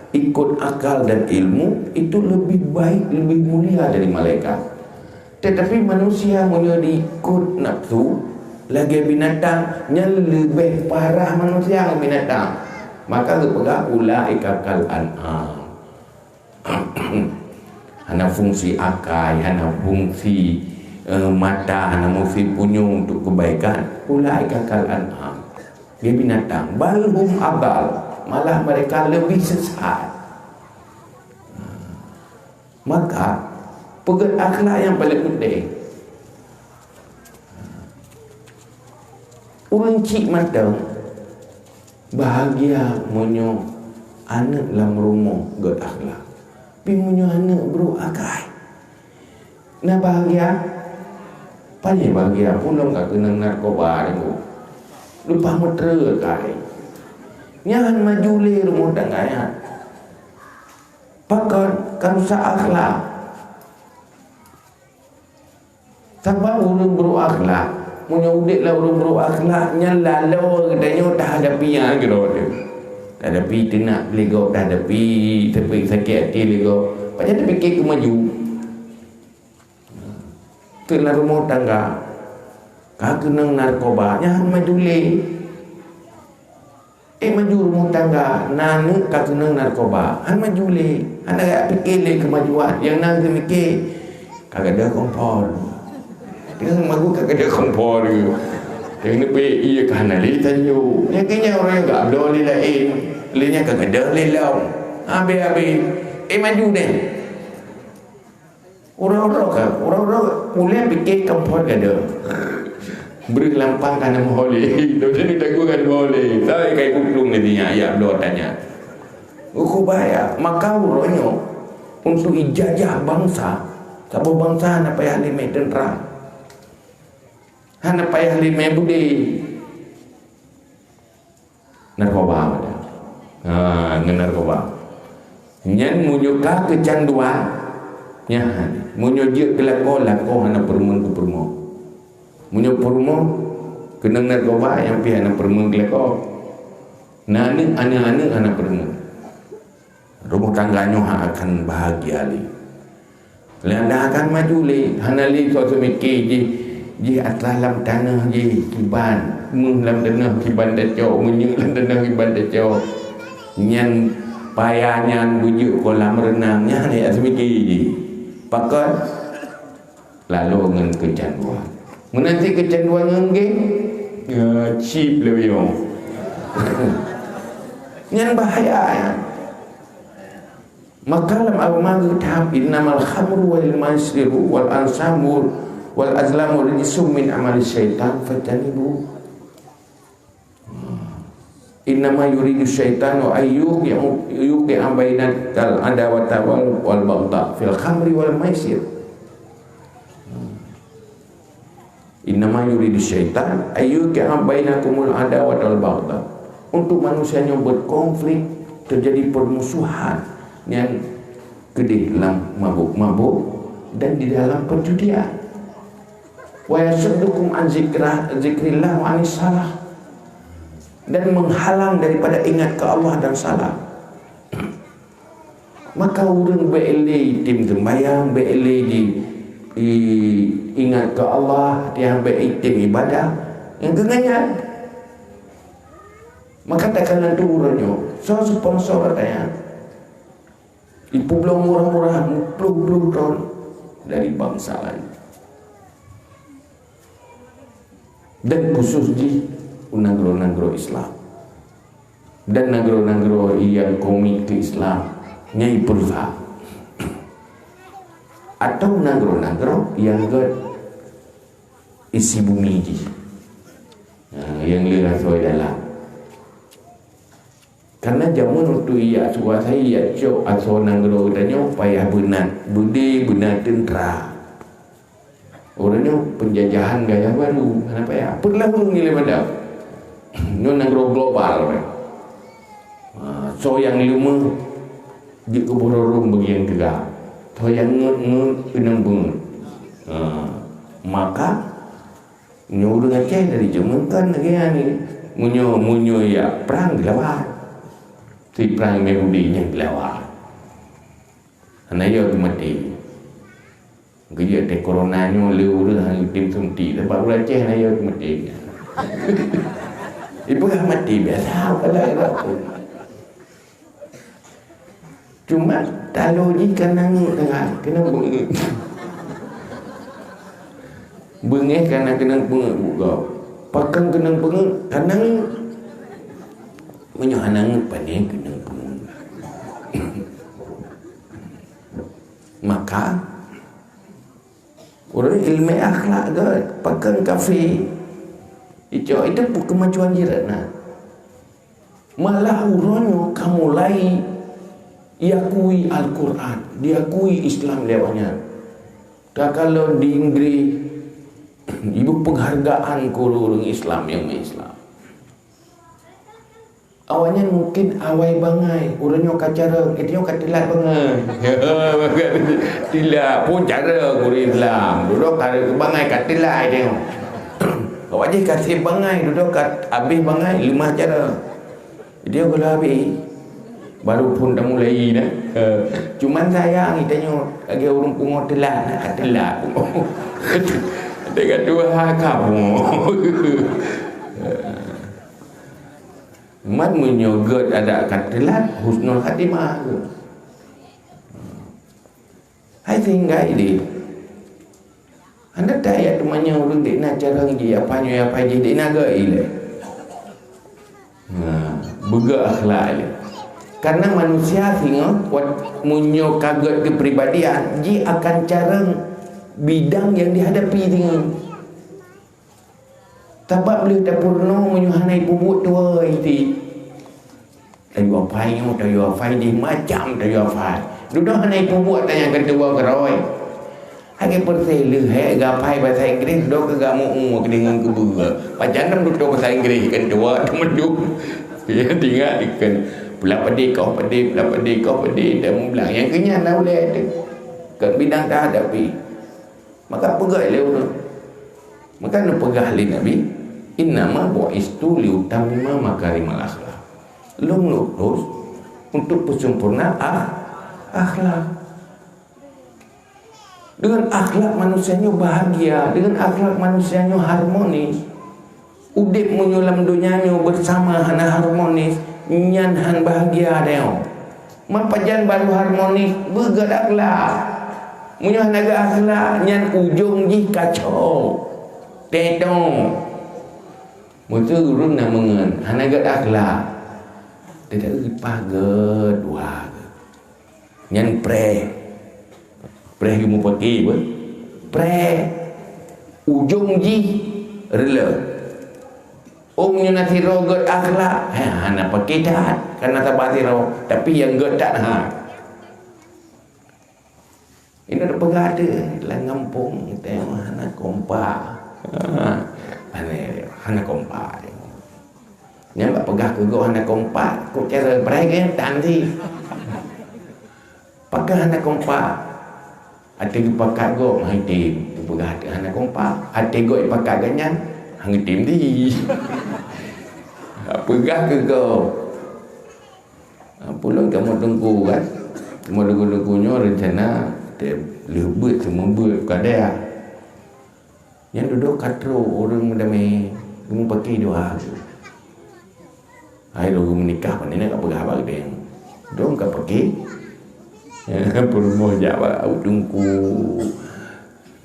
ikut akal dan ilmu itu lebih baik, lebih mulia dari malaikat. Tetapi manusia punya diikut nafsu, lagi binatang yang lebih parah manusia ke binatang. Maka kepada ulaika kal an'am. Hana fungsi akal, hana fungsi mata, hana fungsi punyung untuk kebaikan. Ulaika kal an'am. Dia binatang. Balhum abal. Malah mereka lebih sesat. Maka pegat akhlak yang paling penting. Orang cik matang bahagia munyo anak dalam rumah gat akhlak. Tapi munyo anak bro akai. Nah bahagia. Pandai bahagia pulang tak kena narkoba ni. Lupa mutera kai. Jangan maju le rumah tangga ya. Pakat kamu akhlak. Sebab orang berakhlak, punya udik lah orang berakhlaknya lalu katanya tak hadapi yang kira dia. Tak hadapi tenak lego, tak hadapi tapi sakit hati lego. Macam dia fikir ke maju. Itulah rumah tangga. Kau kena narkoba, jangan maju le. Maju rumah tangga, nanu kau kena narkoba, han maju le. Han nak fikir le kemajuan, yang nak mikir kagak ada kompor. Dia magu kagak ada kompor dia. Yang ni pe iya kan le tanyo. Yang kenya orang enggak ada le lain. Le nya kagak ada le law. Habis maju deh. Orang-orang mulai fikir kompor gada. Beri lampang kana boleh. Dosa ni tak kan boleh. Saya kai kuplung nantinya ya blor tanya. Uku bahaya. Maka uronyo untuk ijazah bangsa. Sabab bangsa nak payah lime tentera. Hana payah lime budi. Narkoba ada. Narkoba. Nyan munyuka kecanduan. Nyan munyujud kelako hana permun ku permun. Munyo permo kena narkoba yang pihak nak permo kelako. Nani anak-anak anak permo. Rumah tangganya akan bahagia li. Landa akan maju li. Hana li so mikir ji atas dalam tanah ji kiban, mung dalam tanah kiban dacau, munyu dalam tanah kiban dacau. Nyan payahnya bujuk kolam renangnya ni asmiki ji. Pakat lalu ngan kecanduan. Menanti kecanduan ngeng cheap lebih yo. Yang bahaya ya. Maka dalam agama kita innamal khamru wal maisiru wal ansamu wal azlamu rijsum min amali syaitan fatanibu. Innama yuridu syaitanu ayyuqi'a bainal adawata wal baghdha fil khamri wal maisir. Innama yuridu syaitan ayyuqi'a bainakumul adawata wal baghdha. Untuk manusia yang berkonflik, terjadi permusuhan yang gede dalam mabuk-mabuk dan di dalam perjudian. Wa yasuddukum an zikrillah wa anis salah, dan menghalang daripada ingat ke Allah dan salah. Maka orang be'elai tim sembahyang, be'elai di ingat ke Allah, dia be'elai tim ibadah yang kenganyan. Maka takkan tu orangnya so sponsor tanya ipu belum murah-murah puluh tahun dari bangsa lain, dan khusus di negara-negara Islam dan negara-negara yang komit ke Islam nyai perza, atau negara-negara yang ke isi bumi di yang lihat soal dalam. Karena jamun untuk ia suasai ia cok asal negara katanya payah benar budi benar tentera. Orangnya penjajahan gaya baru, kenapa ya? Perlah nilai pada non negara global. So yang lima di keborong bagian tiga, so yang enam pun. Maka nyuruh Aceh dari jemukan lagi ni munyo ya perang dilawan. Si perang Yahudi yang dilawan. Anaya tu mati. Kerja te coronanya leu dah tim sunti sebab orang Aceh anaya tu mati. Ibu dah mati biasa kalau ada pun. Cuma kalau jika nangis kena bengeh kerana kena bengeh juga. Pakai kena bengeh kanang menyohanang pandai kena bengeh. Maka orang ilmu akhlak ke pakai kafe itu kemajuan jiran. Malah orangnya kamu lai diakui Al-Quran, diakui Islam lewatnya. Tak kalau di Inggris ibu penghargaan ke orang Islam yang Islam. Awalnya mungkin awai bangai, orangnya kacara, kita katilat bangai. Tidak pun cara orang Islam. Duduk bangai katilat dia. Awak je kasih bangai, duduk kat habis bangai 5 cara. Dia kalau habis baru pun dah mulai dah. Cuman sayang kitanya lagi orang pungut telat, katilat. Dengan dua kamu. Man menyogot ada katilat husnul khatimah. Hai tinggal ini. Anda tak ayat temannya orang dia nak cara lagi apa dia naga ile. Buga akhlak ile. Karena manusia tengok munyo kaget kepribadian dia akan cara bidang yang dihadapi tengok. Sebab boleh tak purno menyuhanai pubut tua itu. Tayu apa yang tayu apa di macam tayu apa. Duduk hanai pubut tanya kedua keroi. Hagi perselu hai gapai bahasa Inggeris duduk ke gamu dengan kebuga. Pacaran duduk bahasa Inggeris kedua temeduk. Dia tinggal ikan pula pedih kau pedih dan bilang yang kenyang dah boleh ada. Kan bidang tak hadapi. Maka pegang le. Maka nak pegang le Nabi. Innama bu'istu liutamima makarimal akhlak. Long lurus untuk persempurna akhlak. Dengan akhlak manusianya bahagia, dengan akhlak manusianya harmonis. Udip menyulam dunianya bersama hana harmonis, nyan han bahagia dia. Mapajan baru harmonis bergad akhlak. Munyah naga akhlak nyan ujung ji kacau. Tetong. Mutu urun nak mengen hanagat akhlak tidak pagat dua nyan pre mu pakai apa pre ujung ji rela nya nasi rogat akhlak hana pakai dah karena tabati ro tapi yang gedak ini ada pegada dalam kampung kita hana kompak hana kompak ni nak pegah ke gua hana kompak kok cara berang kan tanti pakai anak kompak ate pakai go mai tim pegah anak kompak ate go pakai ganyan hang tim di pegah ke go pulang kamu tunggu kan cuma tunggu-tunggunya rencana lebut semua buat kadang yang duduk katro orang mendamai kamu pakai doa hai lu menikah pan ini tak pegah bag dia dong ka pakai purmo jawab tunggu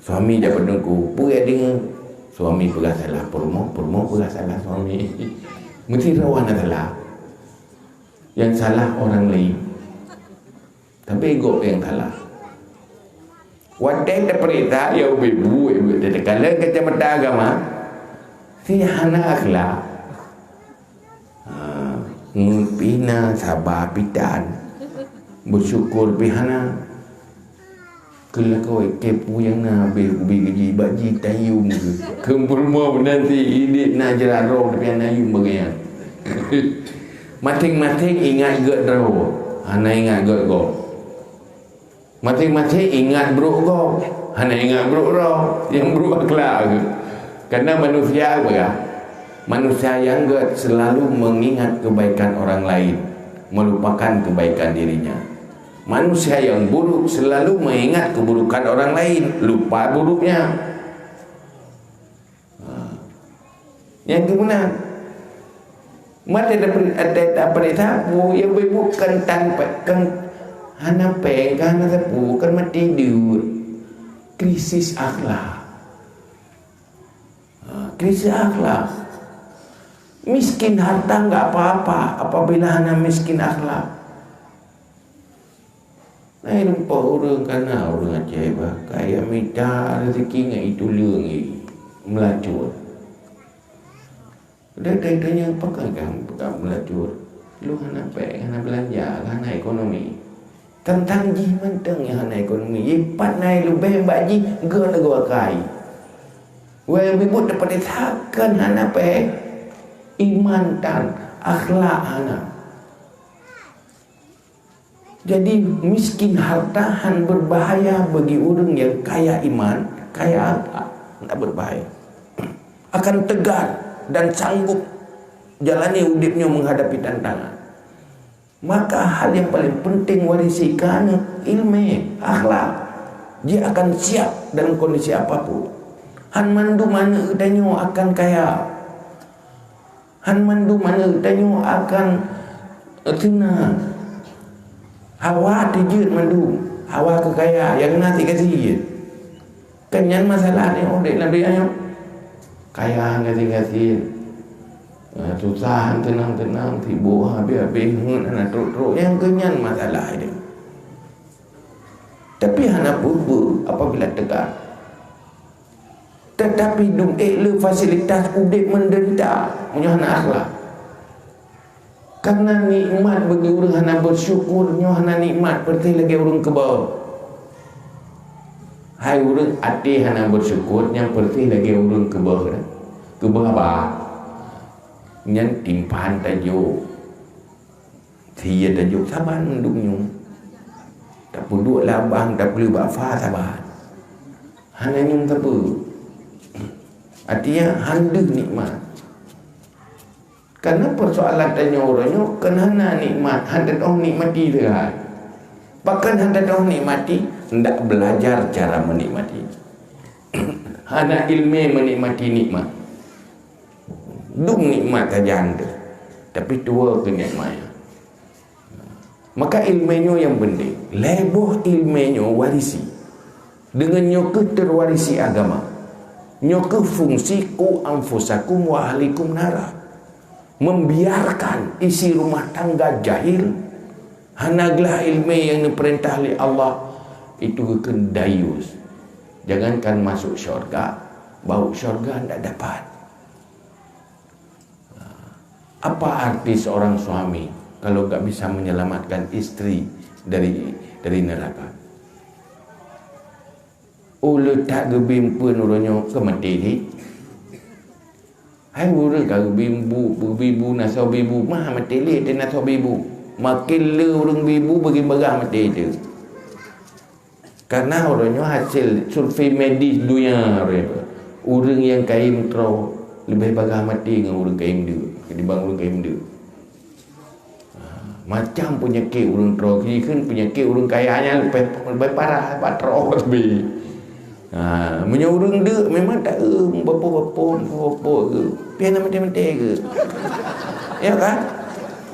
suami dapat tunggu punya dengan suami pegah salah purmo pegah salah suami mesti rawan salah yang salah orang lain tapi ego yang salah wadai perintah ya ibu kalau kacamata agama si hana akhlak ngupina sabar pitan bersyukur pihana kalau kau kepu yang nak bagi baji tayum kempul mau nanti ini nak jerarong tapi nayum bagian masing-masing ingat gak draw hana ingat gak go masing-masing ingat bro go hana ingat bro raw yang bro akhlak karena manusia apa ya manusia yang gak selalu mengingat kebaikan orang lain melupakan kebaikan dirinya. Manusia yang buruk selalu mengingat keburukan orang lain lupa buruknya. Yang gimana? Mata ada tapu yang bukan tanpa kan hana pegang tapu kan mati tidur. Krisis akhlak. Krisis akhlak. Miskin harta enggak apa-apa apabila hana miskin akhlak. Nah, lupa orang karena orang ajaib kaya minta rezeki dengan itu lengi melacur. Dia tanya pakai melacur. Lu hana hana belanja, hana ekonomi. Tentang ji mentang yang hana ekonomi. Ipat naik lu baji gua negara kai. Wah bibut dapat ditakan hana iman dan akhlak hana. Jadi miskin hartahan berbahaya bagi orang yang kaya iman, kaya akhlak, tidak berbahaya. Akan tegar dan sanggup jalani hidupnya menghadapi tantangan. Maka hal yang paling penting warisikan ilmu, akhlak. Dia akan siap dalam kondisi apapun. Han mandu mana danyo akan kaya. Han mandu mana danyo akan tenang. Hawa dijut mandu, hawa kekaya yang nanti kasih. Kenyan masalah ni odek lah dia yang kaya kasih. Susah tenang tibu habis anak teruk yang kenyan masalah dia. Tapi anak bubu apabila tegar. Tetapi dum le fasilitas udip menderita punya anak akhlak. Karena nikmat bagi orang hana bersyukurnya hana nikmat berarti lagi orang kebal. Hai orang hati hana bersyukurnya berarti lagi orang kebal. Kebal apa? Nyan timpahan tajuk. Dia tajuk saban duknya. Tak perlu labang, tak perlu bakfa saban. Hana nyum tak apa. Artinya handuk nikmat. Karena persoalan tanya orangnya kenapa nikmat hendak orang nikmati dia. Bahkan hendak orang nikmati hendak belajar cara menikmati. Hana ilmu menikmati nikmat. Dung nikmat saja anda. Tapi tua ke nikmatnya. Maka ilmunya yang penting. Leboh ilmunya warisi. Dengan nyoke terwarisi agama. Nyoke fungsi ku anfusakum wa ahlikum nara. Membiarkan isi rumah tangga jahil hanaglah ilmu yang diperintah oleh Allah itu kendayus. Jangankan masuk syurga, bau syurga tidak dapat. Apa arti seorang suami kalau tak bisa menyelamatkan istri dari neraka? Ulu tak gebimpu nurunyo kemati ni. Hai urang kau bibu nasau bibu mah mati le te nasau bibu. Makin le urang bibu bagi berah mati tu. Karena orangnya hasil survei medis dunia orang yang kain terau lebih bagus mati dengan orang kain dia dibanding orang kain dia. Macam penyakit orang terau kini kan penyakit orang kayanya lebih parah terau lebih. Punya orang dia memang tak berapa ke piana mati-mati ke. Ya kan?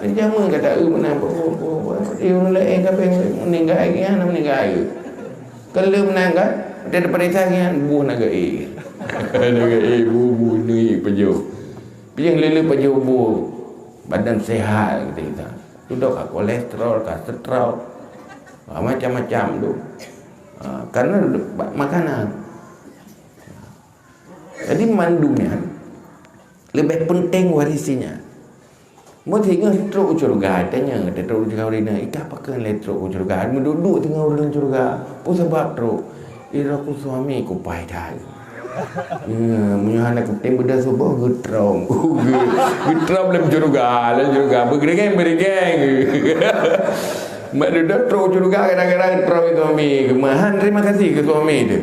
Jangan kata mana dia orang lain sampai meninggal kan meninggal ke. Kalau menang kan dia daripada tangan buh naga naga buh ni pejuh. Yang lele pejuh buh badan sehat kita. Duduk kolesterol, macam-macam tu. Karena makanan. Jadi mandunya lebih penting warisinya. Mesti ngah teruk curga tanya kata teruk curga rina ika pakai le teruk curga duduk tengah orang curga apa sebab teruk iraku suami ku pai dah menyana ku tem beda subuh getrom getrom lem curga bergeng mak duduk teruk curga kadang-kadang teruk suami kemahan terima kasih ke suami tu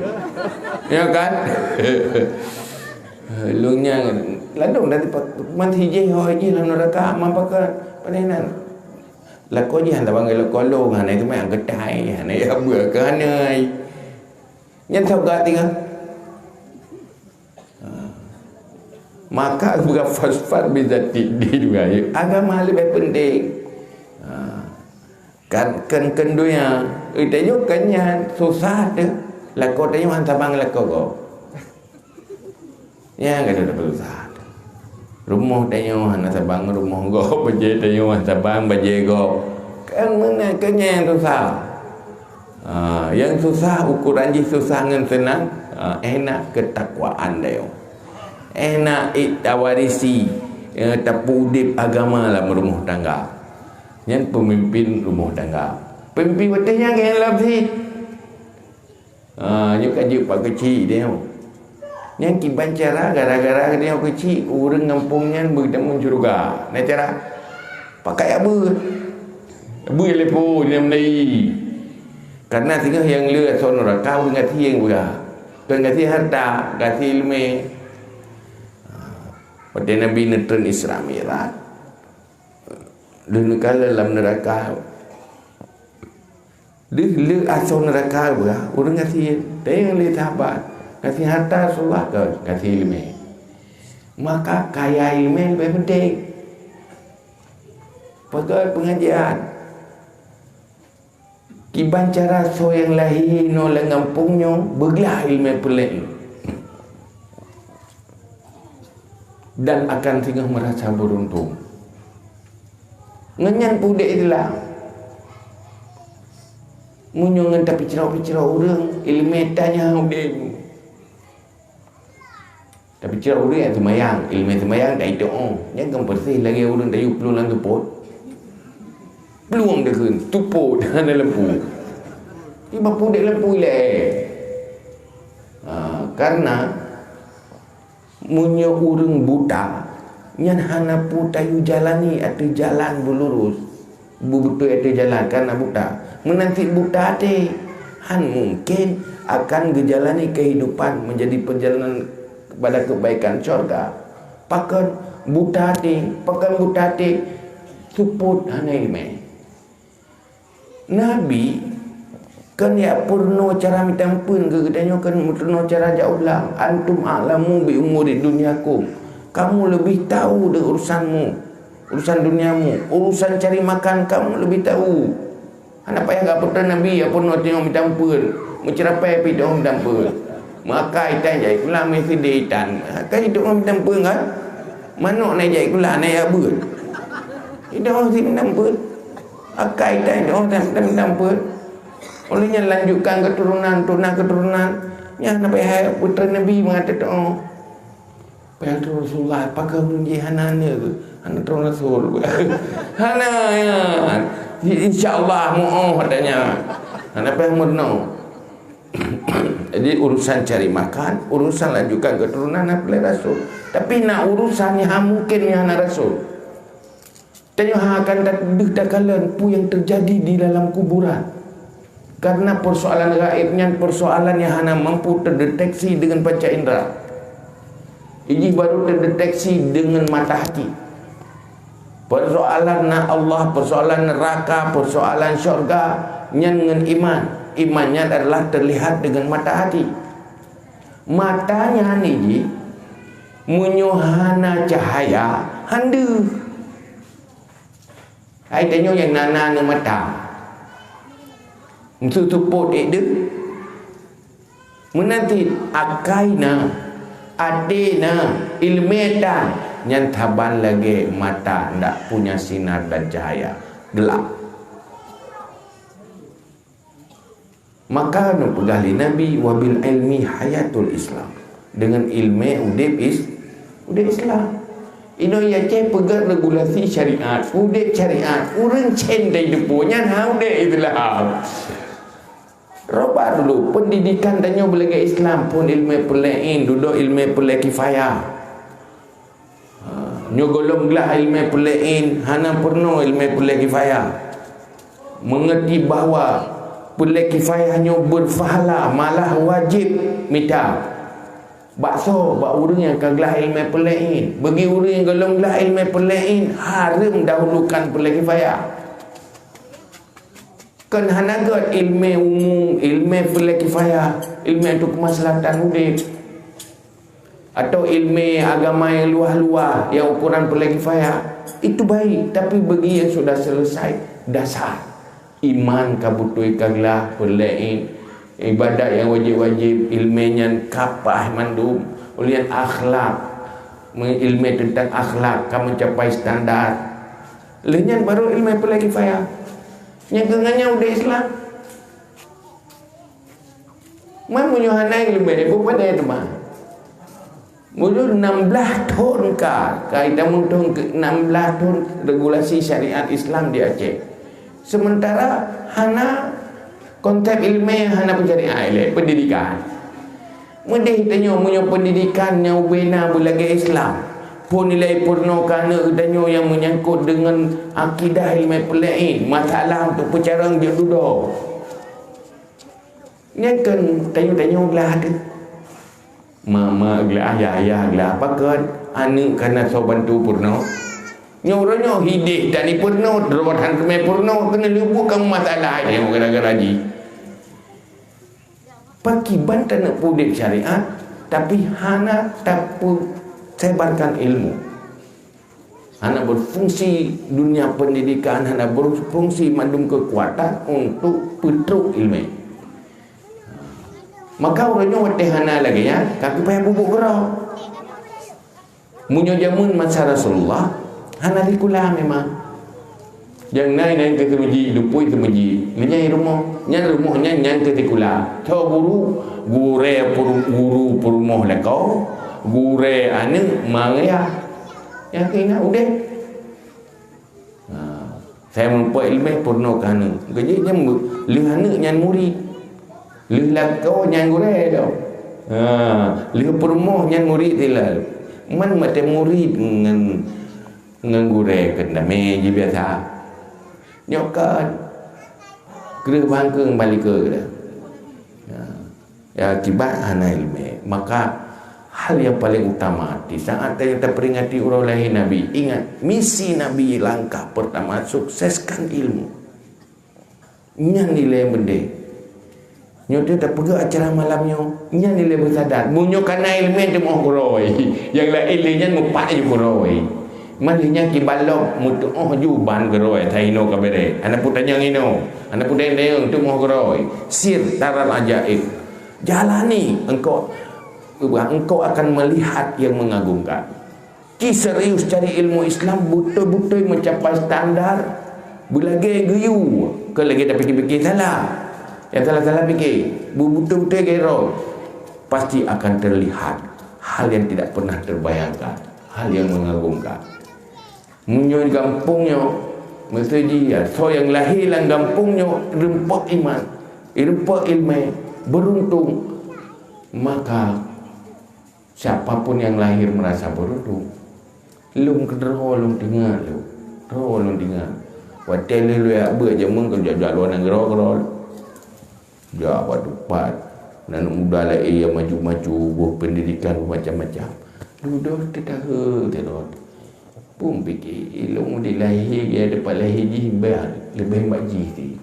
ya kan lunya ladung dari mati je ho je lan neraka mampaka panenan lako je handa bangai lako long hanai tu mai anggetai hanai abua ke hanai nyen tau ga tinggal maka bukan fosfat bizati di juga agama lebih penting kan kendunya itayo kanyan susah tu lako tayo handa bang lako go ya kada ada berusaha rumah tayo hana sabang rumah go baje tayo sabang baje go kan mana kenya susah yang susah ukuran je susah ngan senang enak ketakwaan tayo enak itawarisi tapudip agama lah rumah tangga yang pemimpin rumah tangga pemimpin betulnya kan lebih nyuk kaji pak kecil dia yang kiban cara gara-gara dia kecil orang kampungnya bertemu curga nak cara pakai abu lepo dia menai karena tinggal yang leh sonora kau dengan tiang juga dengan tiang harta gati ilmu pada Nabi netren Isra Mi'raj dulu kala dalam neraka dia asal neraka juga orang gati tiang leh sahabat kasih harta sulah ke kasih ilmu maka kaya ilmu lebih penting pakai pengajian kiban cara so yang lahir no lengampungnya bergelah ilmu pelik dan akan tinggal merasa beruntung ngenyan pudek itulah munyungan tapi cerau-cerau orang ilmu tanya udemu tapi cerita orang yang semayang ilmu semayang tak itu jangan bersih lagi orang tak peluang dalam tuput peluang dia kan tuput dalam lempu tiba pun dia lempu karena munyo orang buta nyan hana putayu jalani atau jalan berlurus betul atau jalan karena buta menanti buta te han mungkin akan gejalani kehidupan menjadi perjalanan pada kebaikan syurga pakan buta support hanai me Nabi kan ya purno cara mitampun ke katanya kan purno cara jauh lang antum a'lamu bi umuri dunyakum kamu lebih tahu dengan urusanmu urusan duniamu urusan cari makan kamu lebih tahu anak payah enggak putera Nabi ya purno tengok mitampun mencerapai pi dong mitampun maka itan jai kula mesti diitan kan hidup orang mitampun kan manuk naik jai kula naik abut hidup orang mesti mitampun akai itan orang mitampun olehnya lanjutkan keturunan yang nabi putera Nabi mengatakan payah Rasulullah pakai menjadi hananya ke anak Rasul hana ya insyaallah mu'oh katanya anak payah murno jadi urusan cari makan urusan lanjutkan keturunan nabi Rasul tapi nak urusannya mungkin yang anak Rasul tanya akan tak kalian pu yang terjadi di dalam kuburan Karena persoalan gaibnya persoalan yang hanya mampu terdeteksi dengan panca indera. Ini baru terdeteksi dengan mata hati. Persoalan Allah, persoalan neraka, persoalan syurga dengan iman. Imannya adalah terlihat dengan mata hati. Matanya ni munyohana cahaya handu. Hai tanya yang nana ni mata. Untuk tuput itu menanti akaina adena ilmeta yang taban lagi mata ndak punya sinar dan cahaya gelap. Maka nupegali Nabi wabil ilmi hayatul Islam, dengan ilmu udip Islam. Ino ya cek pegang regulasi syariat, udip syariat, urang cendai depunya nah udip itulah. Roba dulu pendidikan tanya belaga Islam pun ilmu pelain duduk ilmu pelai kifayah. Nyogolong gelah ilmu pelain hana perno ilmu pelai kifayah. Mengerti bahawa pelai kifayah hanya berfahala malah wajib minta. Bakso bak urang yang kaglah ilmu pelain. Bagi urang yang golong gelah ilmu pelain haram dahulukan pelai kifayah. Kan hanagat ilmu umum, ilmu pelai kifayah, ilmu untuk kemaslahatan udip, atau ilmu agama yang luar-luar yang ukuran pelai kifayah itu baik, tapi bagi yang sudah selesai dasar iman kabutui kaglah pelai ibadat yang wajib-wajib, ilmunya kapah mandum, ulian akhlak, ilmu tentang akhlak kamu mencapai standar, lenyan baru ilmu pelai kifayah. Yang dengannya udah Islam. Man menyohanai lebih apa pada itu mah. Mulu 16 tahun kita muntung 16 tahun regulasi syariat Islam di Aceh. Sementara hana konsep ilmu hana pencarian pendidikan. Mudih tanya punya pendidikan yang bina belaga Islam. Pun nilai purno kerana tanya yang menyangkut dengan akidah ilmu pelain, masalah untuk percaraan dia duduk. Yang kan tanya-tanya gelah ada. Mama gelah, ayah gelah apa kan? Anak kerana so bantu purno. Nyoranya hidup dan ni purno, terawatan kemai purno kena lubuh kamu masalah yang gara-gara haji. Pagi bantan nak pudip syariat, tapi hana tak pun sebarkan ilmu. Hana berfungsi dunia pendidikan, hana berfungsi mandum kekuatan untuk petruk ilmu. Maka orangnya watih hana lagi ya, kaki payah bubuk gerau. Munyo jamun masa Rasulullah, hana dikula memang. Yang naik ke masjid, lupui ke masjid. Nyai rumahnya nyai ke tikula. Tahu guru rumah lekau. Gure ane mangaya yang kena udah saya mempunyai ilmu purno kana gajinya lihana nyan murid lih lakau nyan gure dah lih purmo nyan murid tilal man mate murid ngan gure kena meji biasa nyokan kena bangkeng balik ke dah ya akibat hana ilmu. Maka hal yang paling utama di saat kita peringati ulang lahir Nabi, ingat misi Nabi langkah pertama sukseskan ilmu. Nya nilai benda. Nyo dia tak pergi acara malamnya, nya nilai bersadar. Munyo kana ilmu tu moh kuroi. Yang la ilmunya mupak ju kuroi. Malihnya kibalok mutu juban kuroi taino kabere. Anak putanya ngino, anak putanya tu moh kuroi. Sir taral ajaib. Jalani engkau akan melihat yang mengagumkan. Ki serius cari ilmu Islam betul-betul mencapai standar. Belagi geyu ke lagi dah fikir-fikir salah. Yang salah-salah fikir betul-betul gero, pasti akan terlihat hal yang tidak pernah terbayangkan, hal yang mengagumkan. Munyo kampungnya mesti dia so yang lahir lang kampungnya rempok iman, rempok ilmu, beruntung. Maka siapapun yang lahir merasa beruntung. Lum kedero lum dengar lu. Ro lum dengar. Watel lu ya be je mung ke jalan luar negara. Ya wadupat. Anak muda lah yang maju-maju berpendidikan macam-macam. Duduk tetara terus. Pun fikir ilmu di lahir dia dapat lahir jihbah lebih makjih ti.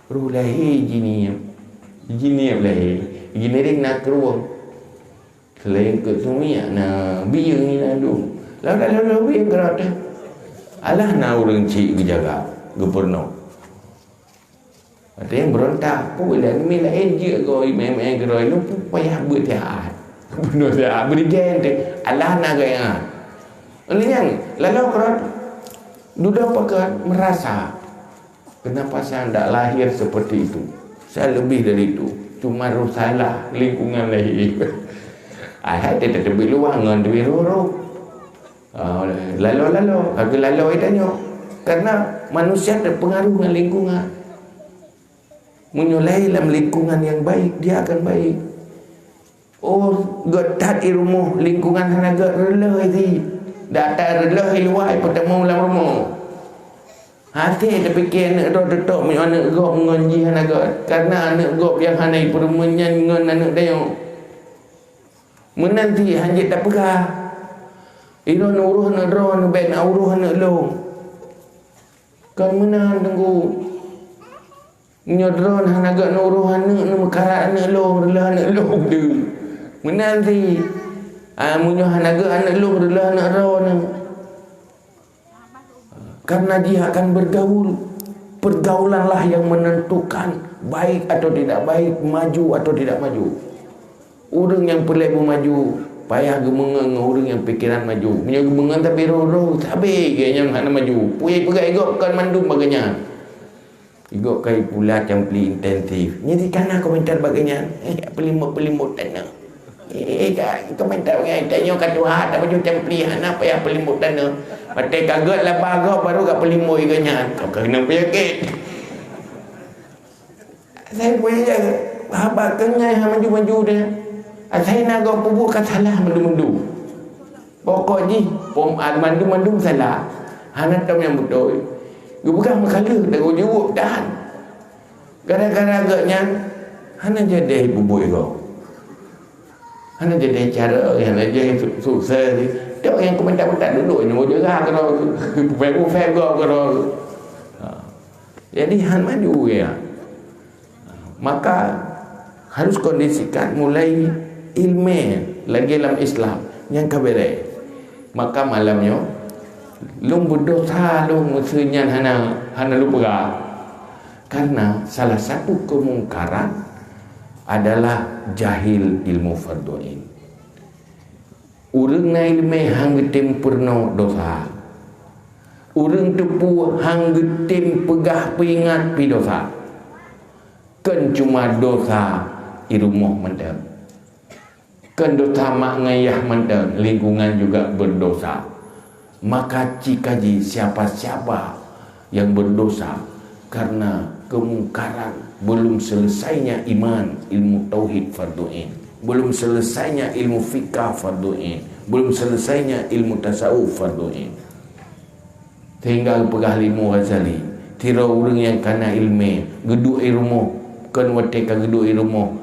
Ru lahir jini yang lahir. Gini ring nak keruang. Selain ke suami nak biang ni nak dong. Lalu biang kerat. Alah nak orang cik kejaga gubernur. Ada yang berontak, boleh ni lah je kau imam geroi lu payah bertiat. Benar tak? Berikan tu. Allah nak gaya. Oleh yang lalu kerana duduk pakai merasa kenapa saya tidak lahir seperti itu. Saya lebih dari itu. Cuma rusalah lingkungan lahir. Ayat dia tak lebih luang dengan lebih ruru. Lalu agak lalu tanya. Karena manusia terpengaruh dengan lingkungan. Menyulai dalam lingkungan yang baik, dia akan baik. Oh, getat di rumah lingkungan hana gak relah itu. Data relah luai pertemu dalam rumah. Hati dia fikir anak dah detok punya anak gop mengonji hana gak. Karena anak gop yang hana permenyan dengan anak dia. Menanti hanjit tak pegah. Iron uruh anak drone ben uruh anak long. Kan menan tunggu. Nyodron hanaga nuruh anak nu mekarat anak long relah anak long tu. Menanti munyo hanaga anak long relah anak ron. Karena dia akan bergaul. Pergaulanlah yang menentukan baik atau tidak baik, maju atau tidak maju. Orang yang pelai maju payah gemengang orang yang pikiran maju. Punya gemengang tapi roh sabi ganya hana maju. Puai pegai gok kan mandum baganya. Igok kai pula campli intensif. Jadi kana komentar bagainya. Pelimut tanah. Komentar bagainya. Tanya kat Tuhan tak baju campli. Apa yang pelimut tanah. Pakai kaget lah bagok baru kat pelimut iganya. Kau kena penyakit. Saya punya habak kenyai maju-maju dia. Saya nak kau pubuk kat salah mendu-mendu. Pokok ni mandu-mandu salah. Hana tahu yang betul. Dia bukan makala dah kau jawab tahan. Gara-gara agaknya hana jadi bubuk kau. Hana jadi cara yang jadi susah ni. Tengok yang komentar-komentar duduk ni mau jerah kalau fem kau kalau. Jadi han maju ya. Maka harus kondisikan mulai ilmu lagi dalam Islam yang kabere. Maka malamnya long berdosa long musuhnya hana lupa. Karena salah satu kemungkaran adalah jahil ilmu fardu'in. Urang na ilmu hang getim purno dosa. Urang tepu hang getim pegah peingat pi dosa. Kan cuma dosa di rumah mendem. Kan dosa mak ngayah mendem, lingkungan juga berdosa. Maka cikaji siapa-siapa yang berdosa karena kemungkaran, belum selesainya iman, ilmu tauhid fardu'in, belum selesainya ilmu fikah fardu'in, belum selesainya ilmu tasawuf fardu'in. Tinggal pegah limu Ghazali, tira orang yang kana ilmu geduk rumah, kan wateka geduk rumah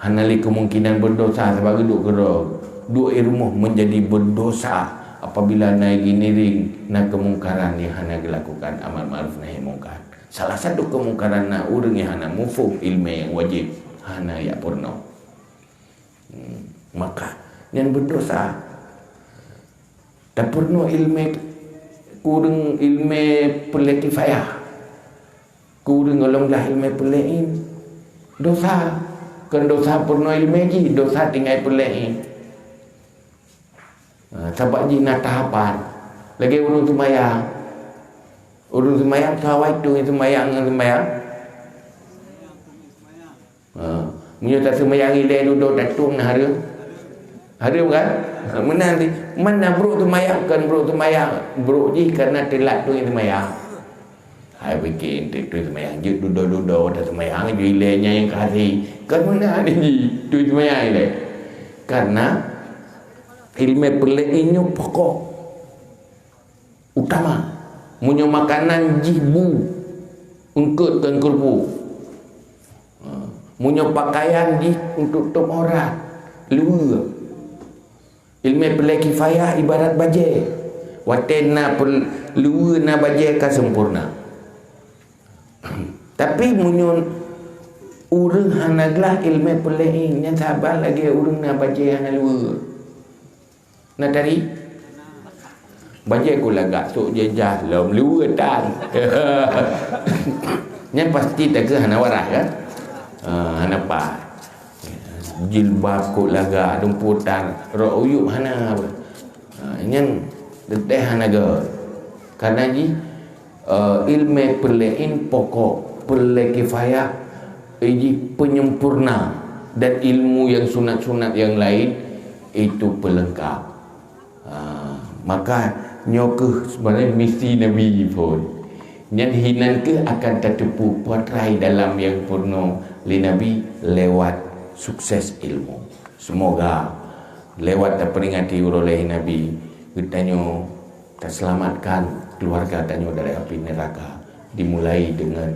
hanali kemungkinan berdosa sebab geduk gerog duk rumah menjadi berdosa apabila naik ring na kemungkaran yang hana dilakukan amal ma'ruf nahi mungkar. Salah satu kemungkaran na urang yang hana mufhum ilmu yang wajib hana ya purno. Maka yang berdosa tak purno ilmu kurang ilmu pelai kifayah. Kurang golonglah ilmu pelain. Dosa kan dosa purno ilmu ji, dosa tinggal pelain. Sebab ji nak tahapan lagi urung semayang sawai tu semayang punya tak semayang ilai duduk datung hari kan mana bro semayang kan bro semayang bro ji kerana telat tu semayang hai bikin tu semayang je duduk tak semayang je ilainya yang kasih kan mana ada ji tu semayang ilai karena ilmu pelainya pokok utama. Punya makanan jibu ungkut dan kurbu. Punya pakaian di untuk tutup aurat. Luar. Ilmu pelai kifayah ibarat bajai. Watena luar na bajai ka sempurna. Tapi munyon urang hanaglah ilmu pelai nya sabar lagi urang na bajai hana luar. Na tadi bajai ku lagak sok jejah lom luar tan. Nya pasti tak ke hana warah kan? Hana pa jilbab ko laga dumputan ro uyuk hana apa nyen deteh hana ge karena ji ilmu perlein pokok perle kifayah ji penyempurna dan ilmu yang sunat-sunat yang lain itu pelengkap. Maka nyokuh sebenarnya misi Nabi pun nyen hinan ke akan tertipu potrai dalam yang purno li Nabi lewat sukses ilmu. Semoga lewat terperingati oleh Nabi kita terselamatkan keluarga tanyo dari api neraka, dimulai dengan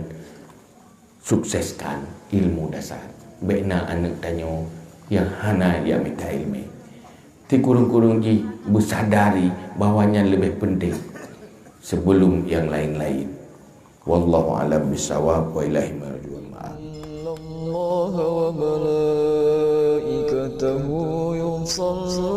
sukseskan ilmu dasar. Bena anak tanyo yang hana dia minta ilmu. Ti kurung-kurung ji bersadari bahawanya lebih penting sebelum yang lain-lain. Wallahu a'lam bissawab wa ilahi marjuun ma'ab. Allah wa malaikatahu yusalluna